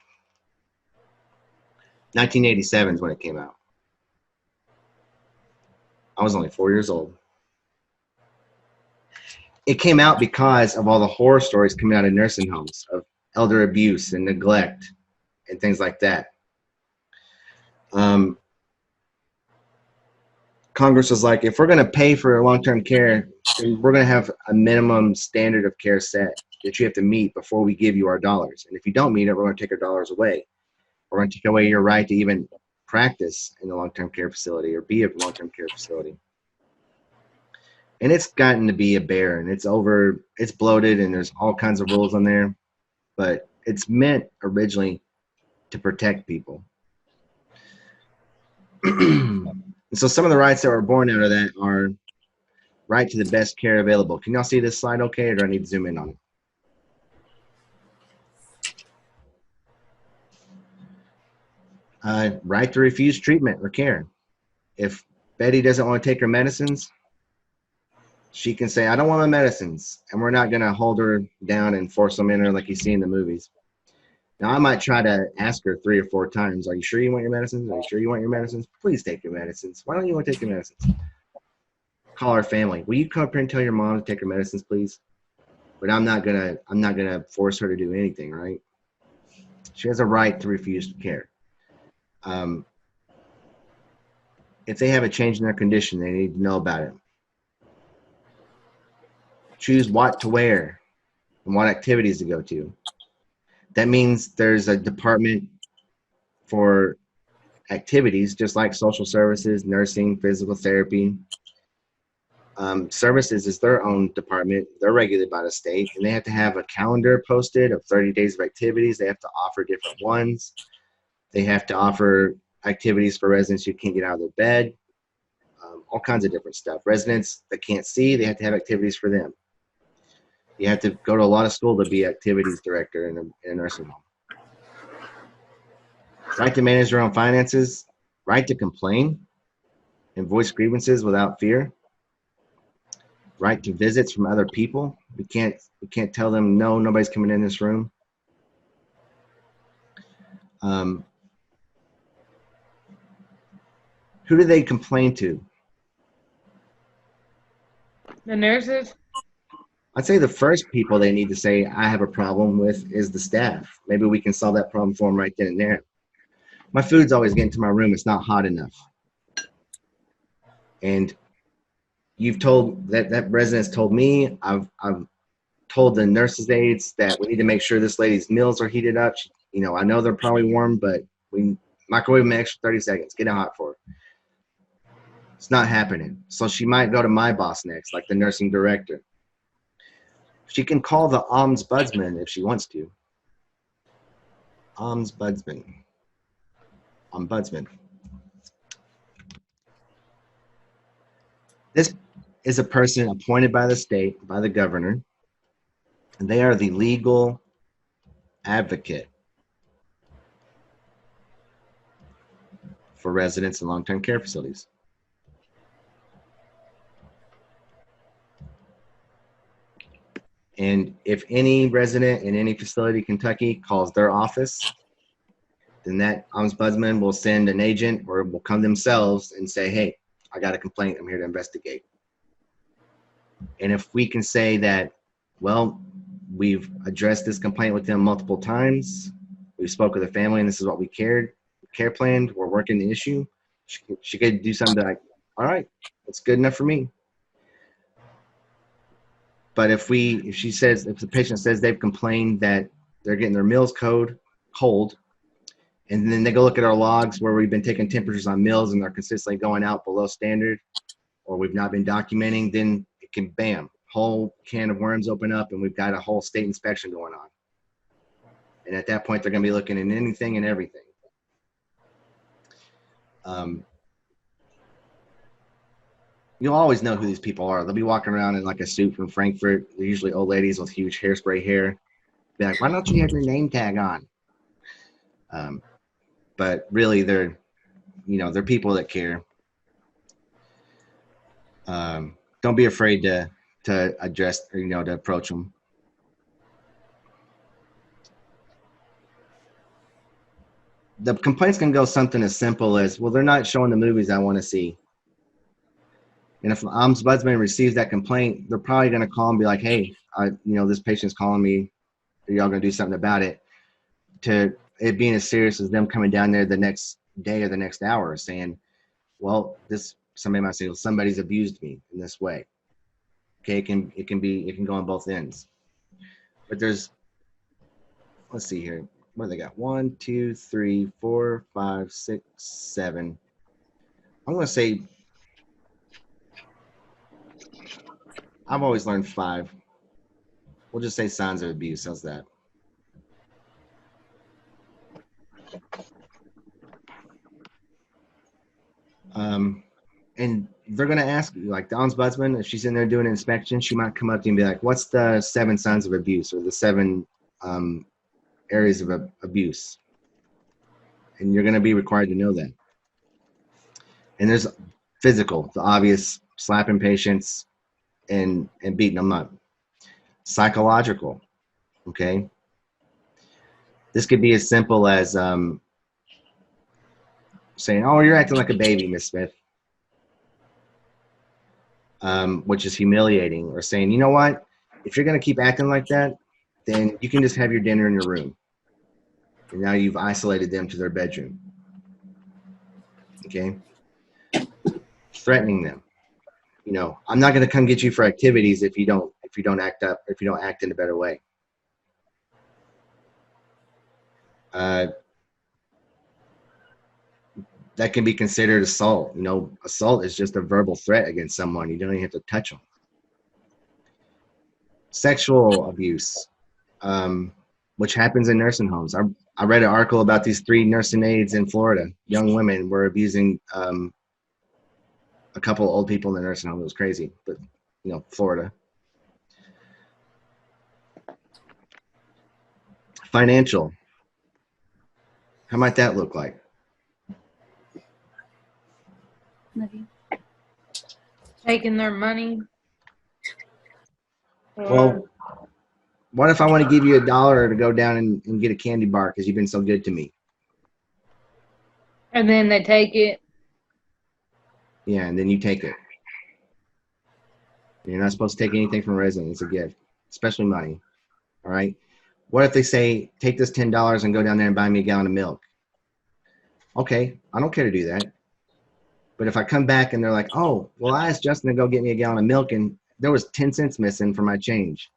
1987 is when it came out. I was only 4 years old. It came out because of all the horror stories coming out of nursing homes of elder abuse and neglect and things like that. Congress was like, if we're going to pay for long-term care, then we're going to have a minimum standard of care set that you have to meet before we give you our dollars. And if you don't meet it, we're going to take our dollars away. We're going to take away your right to even practice in a long-term care facility or be a long-term care facility. And it's gotten to be a bear, and it's bloated, and there's all kinds of rules on there. But it's meant originally to protect people. And so some of the rights that were born out of that are right to the best care available. Can y'all see this slide okay, or do I need to zoom in on it? Right to refuse treatment or care. If Betty doesn't want to take her medicines, she can say, I don't want my medicines, and we're not going to hold her down and force them in her like you see in the movies. Now, I might try to ask her 3 or 4 times, are you sure you want your medicines? Are you sure you want your medicines? Please take your medicines. Why don't you want to take your medicines? Call our family. Will you come up here and tell your mom to take her medicines, please? But I'm not gonna force her to do anything, right? She has a right to refuse care. if they have a change in their condition, they need to know about it. Choose what to wear and what activities to go to. That means there's a department for activities, just like social services, nursing, physical therapy. Services is their own department. They're regulated by the state, and they have to have a calendar posted of 30 days of activities. They have to offer different ones. They have to offer activities for residents who can't get out of their bed, all kinds of different stuff. Residents that can't see, they have to have activities for them. You have to go to a lot of school to be activities director in a nursing home. Right to manage their own finances, right to complain and voice grievances without fear, right to visits from other people. We can't tell them, no, nobody's coming in this room. Who do they complain to? The nurses? I'd say the first people they need to say, I have a problem with, is the staff. Maybe we can solve that problem for them right then and there. My food's always getting to my room. It's not hot enough. And you've told, that resident's told me, I've told the nurses' aides that we need to make sure this lady's meals are heated up. You know, I know they're probably warm, but we microwave them an extra 30 seconds. Get it hot for her. It's not happening. So she might go to my boss next, like the nursing director. She can call the ombudsman if she wants to. Ombudsman. This is a person appointed by the state, by the governor, and they are the legal advocate for residents in long-term care facilities. And if any resident in any facility in Kentucky calls their office, then that ombudsman will send an agent or will come themselves and say, hey, I got a complaint, I'm here to investigate. And if we can say that, well, we've addressed this complaint with them multiple times, we spoke with the family and this is what we care planned, we're working the issue, she could do something like, all right, that's good enough for me. But if the patient says they've complained that they're getting their meals cold, and then they go look at our logs where we've been taking temperatures on meals and they're consistently going out below standard, or we've not been documenting, then it can, bam, whole can of worms open up and we've got a whole state inspection going on. And at that point, they're going to be looking at anything and everything. You'll always know who these people are. They'll be walking around in like a suit from Frankfurt. They're usually old ladies with huge hairspray hair. Be like, why don't you have your name tag on? But really, they're people that care. Don't be afraid to address, to approach them. The complaints can go something as simple as, well, they're not showing the movies I want to see. And if the ombudsman receives that complaint, they're probably going to call and be like, hey, this patient's calling me. Are y'all going to do something about it? To it being as serious as them coming down there the next day or the next hour saying, well, somebody might say, well, somebody's abused me in this way. Okay, it can go on both ends. But let's see here. What do they got? 1, 2, 3, 4, 5, 6, 7. I'm going to say, I've always learned 5. We'll just say signs of abuse. How's that? And they're going to ask you, like the ombudsman, if she's in there doing an inspection, she might come up to you and be like, what's the 7 signs of abuse or the 7 areas of abuse? And you're going to be required to know that. And there's physical, the obvious, slapping patients and beating them up. Psychological, okay? This could be as simple as saying, oh, you're acting like a baby, Miss Smith, which is humiliating, or saying, you know what, if you're going to keep acting like that, then you can just have your dinner in your room. And now you've isolated them to their bedroom. Okay? threatening them. You know, I'm not going to come get you for activities if you don't act up, if you don't act in a better way. That can be considered assault. You know, assault is just a verbal threat against someone. You don't even have to touch them. Sexual abuse, which happens in nursing homes. I read an article about these 3 nursing aides in Florida. Young women were abusing a couple of old people in the nursing home. It was crazy, but you know, Florida. Financial. How might that look like? Taking their money. Well, what if I want to give you $1 to go down and get a candy bar because you've been so good to me? And then they take it. Yeah, and then you take it. You're not supposed to take anything from a resident. It's a gift, especially money. All right? What if they say, take this $10 and go down there and buy me a gallon of milk? Okay, I don't care to do that. But if I come back and they're like, oh, well, I asked Justin to go get me a gallon of milk and there was 10 cents missing for my change.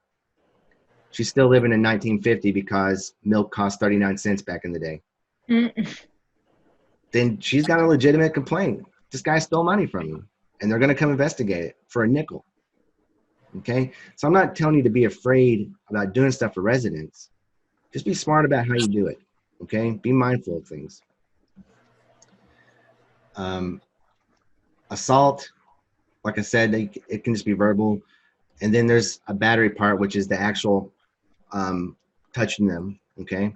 She's still living in 1950 because milk cost 39 cents back in the day. Then she's got a legitimate complaint. This guy stole money from you, and they're going to come investigate it for a nickel. Okay? So I'm not telling you to be afraid about doing stuff for residents. Just be smart about how you do it. Okay? Be mindful of things. Assault, like I said, it can just be verbal. And then there's a battery part, which is the actual touching them. Okay?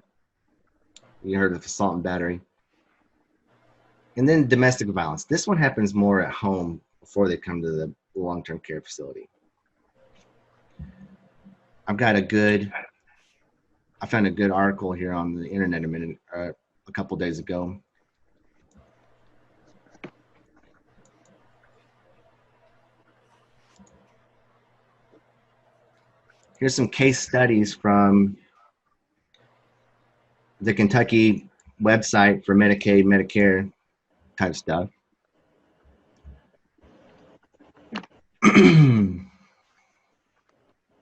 You heard of assault and battery. And then domestic violence. This one happens more at home before they come to the long-term care facility. I found a good article here on the internet a couple days ago. Here's some case studies from the Kentucky website for Medicaid, Medicare type stuff.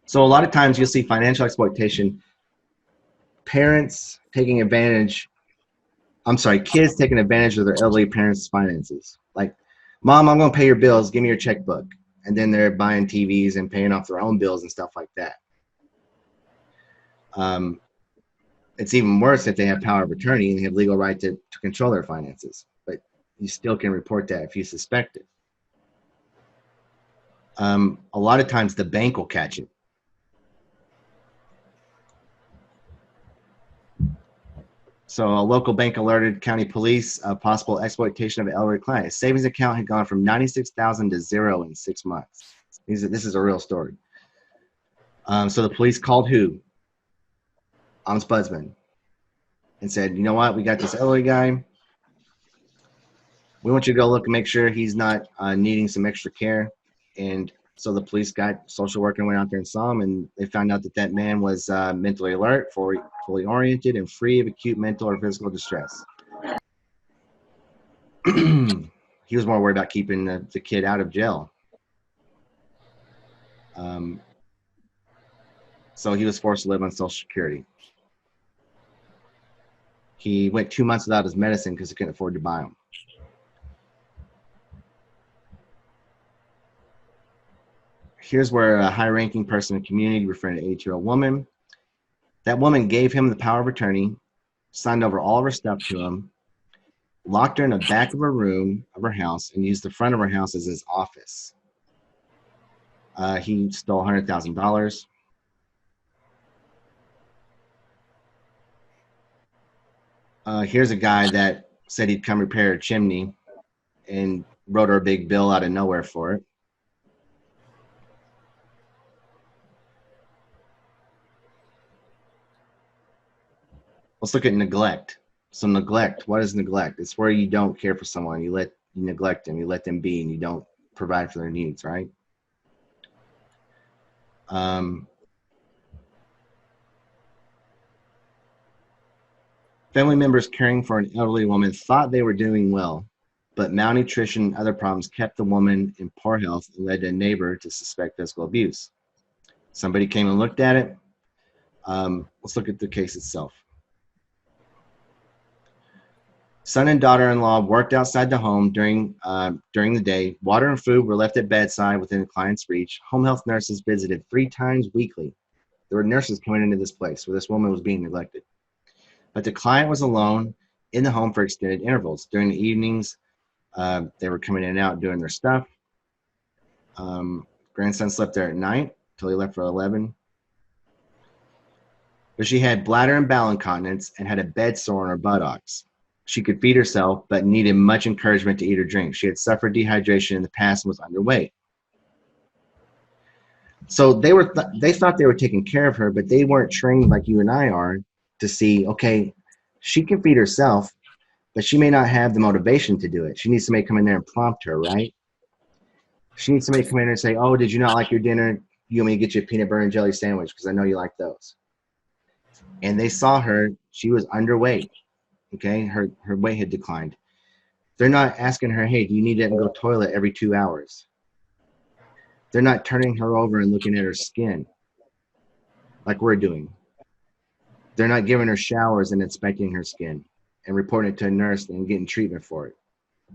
So a lot of times you'll see financial exploitation, kids taking advantage of their elderly parents' finances. Like, Mom, I'm going to pay your bills. Give me your checkbook. And then they're buying TVs and paying off their own bills and stuff like that. It's even worse if they have power of attorney and they have legal right to control their finances. But you still can report that if you suspect it. A lot of times the bank will catch it. So a local bank alerted county police of possible exploitation of an elderly client. His savings account had gone from $96,000 to zero in 6 months. This is a real story. So the police called who? Ombudsman, and said, you know what? We got this elderly guy. We want you to go look and make sure he's not needing some extra care. And so the police got social worker and went out there and saw him, and they found out that man was mentally alert, fully oriented, and free of acute mental or physical distress. He was more worried about keeping the kid out of jail. So he was forced to live on Social Security. He went 2 months without his medicine because he couldn't afford to buy them. Here's where a high-ranking person in the community referring to an 80-year-old woman. That woman gave him the power of attorney, signed over all of her stuff to him, locked her in the back of her room of her house, and used the front of her house as his office. He stole $100,000. Here's a guy that said he'd come repair a chimney and wrote her a big bill out of nowhere for it. Let's look at neglect. So neglect, what is neglect? It's where you don't care for someone. You neglect them, you let them be, and you don't provide for their needs, right? Family members caring for an elderly woman thought they were doing well but malnutrition and other problems kept the woman in poor health and led a neighbor to suspect physical abuse. Somebody came and looked at it. Let's look at the case itself. Son and daughter-in-law worked outside the home during the day. Water and food were left at bedside within the client's reach. Home health nurses visited 3 times weekly. There were nurses coming into this place where this woman was being neglected. But the client was alone in the home for extended intervals. During the evenings, they were coming in and out doing their stuff. Grandson slept there at night until he left for 11. But she had bladder and bowel incontinence and had a bed sore on her buttocks. She could feed herself, but needed much encouragement to eat or drink. She had suffered dehydration in the past and was underweight. So they thought they were taking care of her, but they weren't trained like you and I are to see, okay, she can feed herself, but she may not have the motivation to do it. She needs somebody to come in there and prompt her, right? She needs somebody to come in there and say, oh, did you not like your dinner? You want me to get you a peanut butter and jelly sandwich because I know you like those. And they saw her, she was underweight. Okay, her weight had declined. They're not asking her, hey, do you need to go to the toilet every 2 hours? They're not turning her over and looking at her skin like we're doing. They're not giving her showers and inspecting her skin and reporting it to a nurse and getting treatment for it.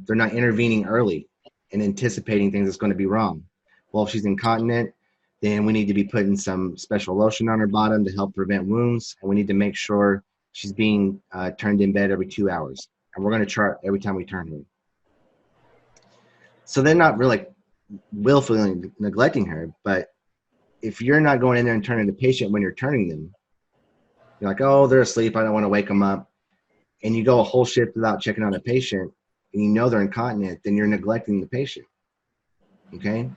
They're not intervening early and anticipating things that's going to be wrong. Well, if she's incontinent, then we need to be putting some special lotion on her bottom to help prevent wounds, and we need to make sure she's being turned in bed every 2 hours. And we're going to chart every time we turn her. So they're not really willfully neglecting her, but if you're not going in there and turning the patient when you're turning them, you're like, oh, they're asleep, I don't want to wake them up, and you go a whole shift without checking on a patient, and you know they're incontinent, then you're neglecting the patient, okay?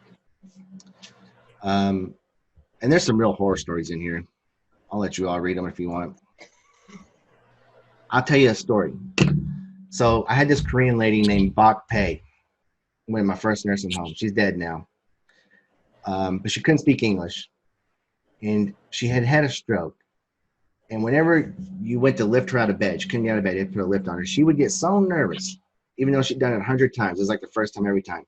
And there's some real horror stories in here. I'll let you all read them if you want. I'll tell you a story. So I had this Korean lady named Bok Pei. Went to my first nursing home. She's dead now. But she couldn't speak English. And she had had a stroke. And whenever you went to lift her out of bed, she couldn't get out of bed, you had to put a lift on her. She would get so nervous, even though she'd done it 100 times. It was like the first time every time.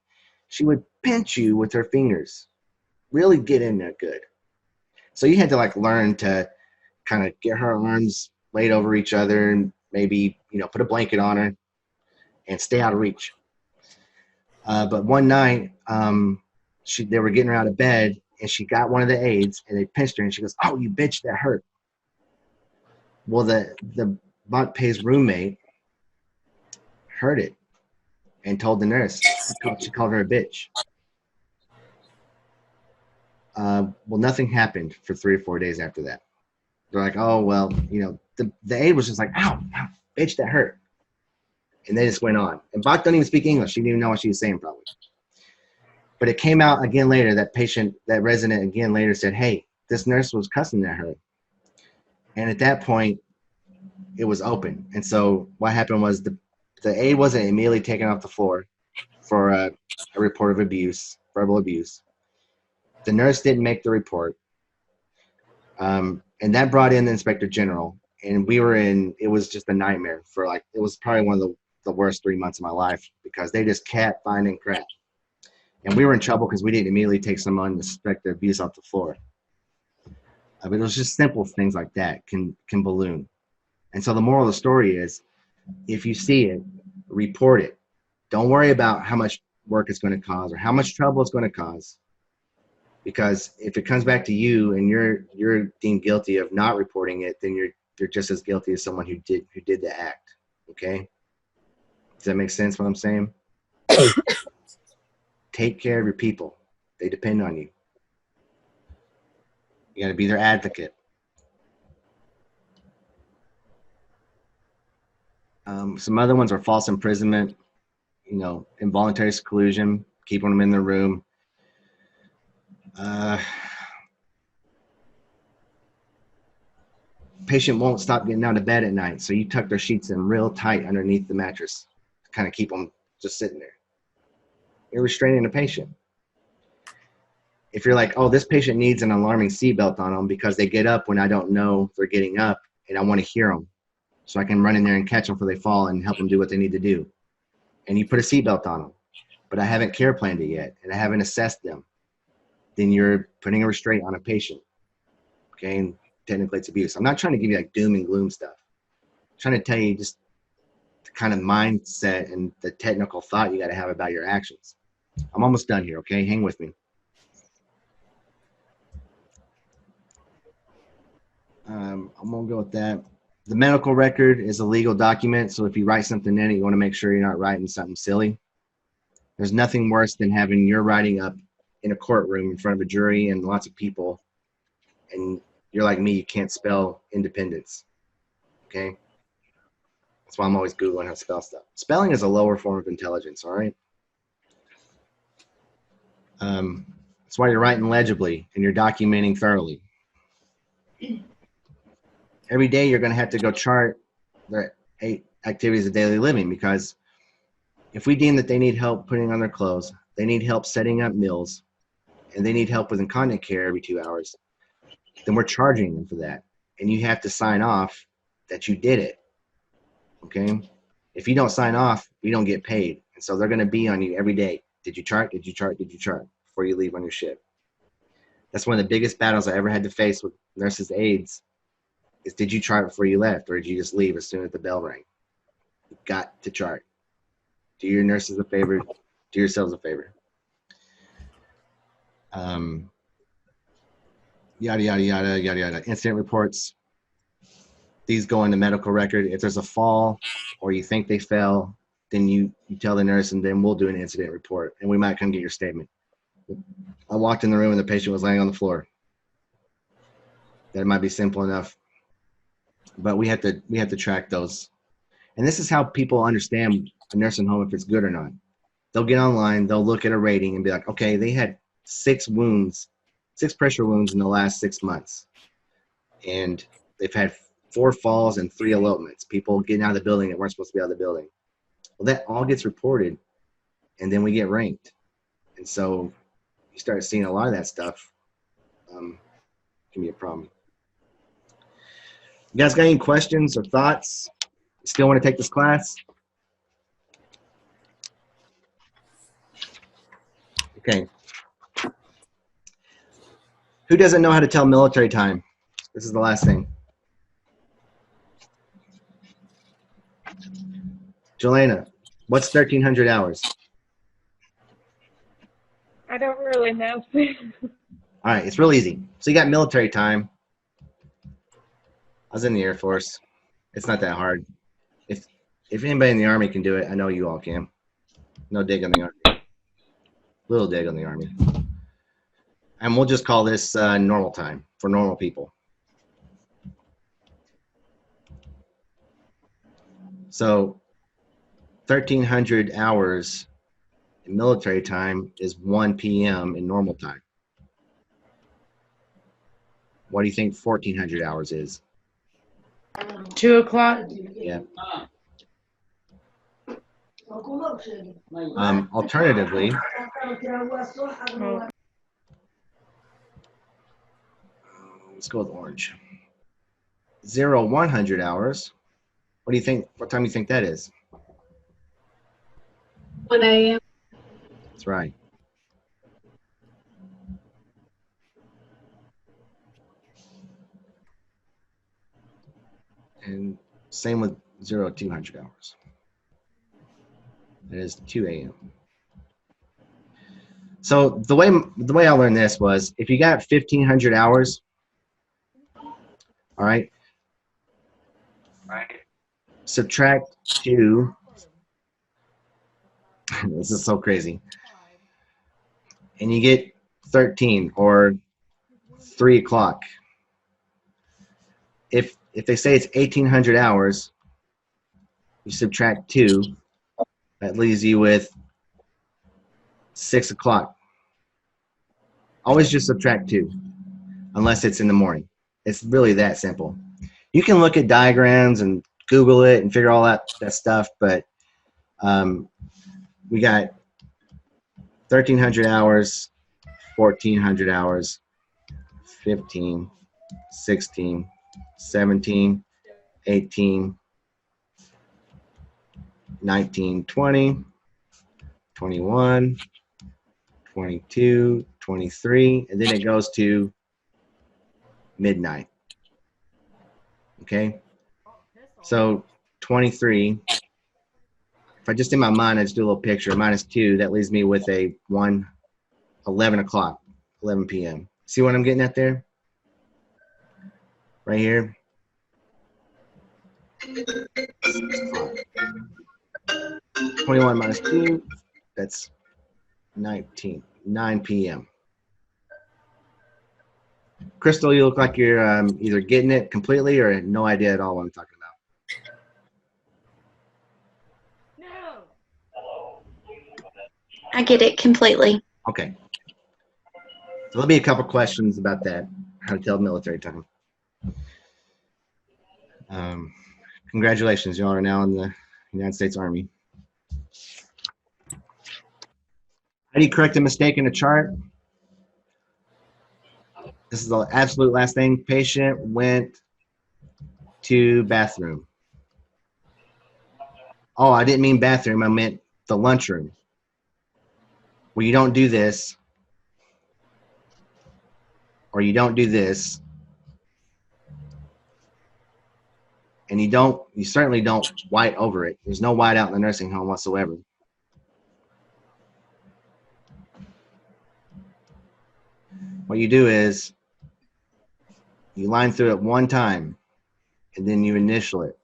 She would pinch you with her fingers. Really get in there good. So you had to like learn to kind of get her arms laid over each other and maybe, you know, put a blanket on her and stay out of reach. But one night, they were getting her out of bed and she got one of the aides and they pinched her and she goes, oh, you bitch, that hurt. Well, the Bok Pei's roommate heard it and told the nurse. She called her a bitch. Well, nothing happened for 3 or 4 days after that. They're like, oh, well, you know, the aide was just like, ow, ow, bitch, that hurt. And they just went on. And Bach doesn't even speak English. She didn't even know what she was saying probably. But it came out again later, that resident again later said, hey, this nurse was cussing at her. And at that point, it was open. And so what happened was the aide wasn't immediately taken off the floor for a report of abuse, verbal abuse. The nurse didn't make the report. And that brought in the inspector general. And it was just a nightmare it was probably one of the worst 3 months of my life because they just kept finding crap. And we were in trouble because we didn't immediately take someone to suspect the abuse off the floor. But it was just simple things like that can balloon. And so the moral of the story is, if you see it, report it. Don't worry about how much work it's going to cause or how much trouble it's going to cause. Because if it comes back to you and you're deemed guilty of not reporting it, then you're just as guilty as someone who did the act. Okay? Does that make sense what I'm saying? Take care of your people. They depend on you. You got to be their advocate. Some other ones are false imprisonment, involuntary seclusion, keeping them in their room. Patient won't stop getting out of bed at night, so you tuck their sheets in real tight underneath the mattress to kind of keep them just sitting there. You're restraining the patient. If you're like, oh, this patient needs an alarming seatbelt on them because they get up when I don't know they're getting up and I want to hear them so I can run in there and catch them before they fall and help them do what they need to do. and you put a seatbelt on them, but I haven't care planned it yet, and I haven't assessed them, then you're putting a restraint on a patient. Okay, and technically it's abuse. I'm not trying to give you like doom and gloom stuff. I'm trying to tell you just the kind of mindset and the technical thought you got to have about your actions. I'm almost done here, okay? Hang with me. I'm gonna go with that. The medical record is a legal document, so if you write something in it, you want to make sure you're not writing something silly. There's nothing worse than having your writing up in a courtroom in front of a jury and lots of people, and you're like me, you can't spell independence, okay? That's why I'm always Googling how to spell stuff. Spelling is a lower form of intelligence, all right? That's why you're writing legibly and you're documenting thoroughly. Every day you're going to have to go chart the 8 activities of daily living, because if we deem that they need help putting on their clothes, they need help setting up meals, and they need help with incontinent care every 2 hours, then we're charging them for that. And you have to sign off that you did it, okay? If you don't sign off, you don't get paid. And so they're going to be on you every day. Did you chart? Did you chart? Did you chart? Before you leave on your shift. That's one of the biggest battles I ever had to face with nurses' aides is, did you chart before you left, or did you just leave as soon as the bell rang? You got to chart. Do your nurses a favor. Do yourselves a favor. Yada, yada, yada, yada, yada. Incident reports. These go in the medical record. If there's a fall or you think they fell, then you tell the nurse, and then we'll do an incident report, and we might come get your statement. I walked in the room and the patient was laying on the floor. That might be simple enough, but we have to track those. And this is how people understand a nursing home, if it's good or not. They'll get online, they'll look at a rating and be like, okay, they had 6 pressure wounds in the last 6 months, and they've had 4 falls and 3 elopements. People getting out of the building that weren't supposed to be out of the building. Well, that all gets reported, and then we get ranked. And so you start seeing a lot of that stuff. Can be a problem. You guys got any questions or thoughts? Still want to take this class? Okay. Who doesn't know how to tell military time? This is the last thing. Jelena, what's 1,300 hours? I don't really know. All right, it's real easy. So you got military time. I was in the Air Force. It's not that hard. If anybody in the Army can do it, I know you all can. No dig on the Army. Little dig on the Army. And we'll just call this normal time for normal people. So 1,300 hours in military time is 1 p.m. in normal time. What do you think 1,400 hours is? 2 o'clock. Yeah. Alternatively, let's go with orange. 100 hours. What do you think? What time do you think that is? 1 a.m. That's right. And same with 200 hours. That is 2 a.m. So the way I learned this was, if you got 1,500 hours, all right, subtract 2. This is so crazy. And you get 13 or 3 o'clock. If they say it's 1,800 hours, you subtract 2. That leaves you with 6 o'clock. Always just subtract 2, unless it's in the morning. It's really that simple. You can look at diagrams and Google it and figure all that stuff, but we got 1,300 hours, 1,400 hours, 15, 16, 17, 18, 19, 20, 21, 22, 23, and then it goes to midnight. Okay? So 23, if I just in my mind, I just do a little picture, -2, that leaves me with a 11 o'clock, 11 p.m. See what I'm getting at there? Right here. 21 minus 2, that's 19, 9 p.m. Crystal, you look like you're either getting it completely or no idea at all what I'm talking about. I get it completely. Okay. So there'll be a couple questions about that, how to tell military time. Congratulations, y'all are now in the United States Army. How do you correct a mistake in a chart? This is the absolute last thing. Patient went to bathroom. Oh, I didn't mean bathroom. I meant the lunchroom. Well, you don't do this, or you don't do this, and you certainly don't white over it. There's no white out in the nursing home whatsoever. What you do is you line through it one time, and then you initial it.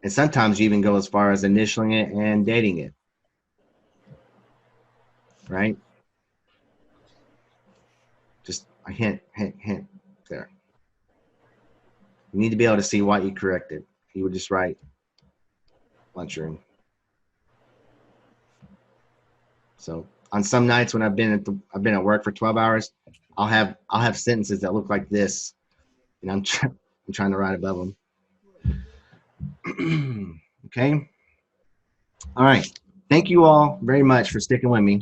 And sometimes you even go as far as initialing it and dating it. Right? Just a hint there. You need to be able to see what you corrected. You would just write lunchroom. So on some nights when I've been at work for 12 hours, I'll have sentences that look like this, and I'm trying to write above them. Okay. All right. Thank you all very much for sticking with me.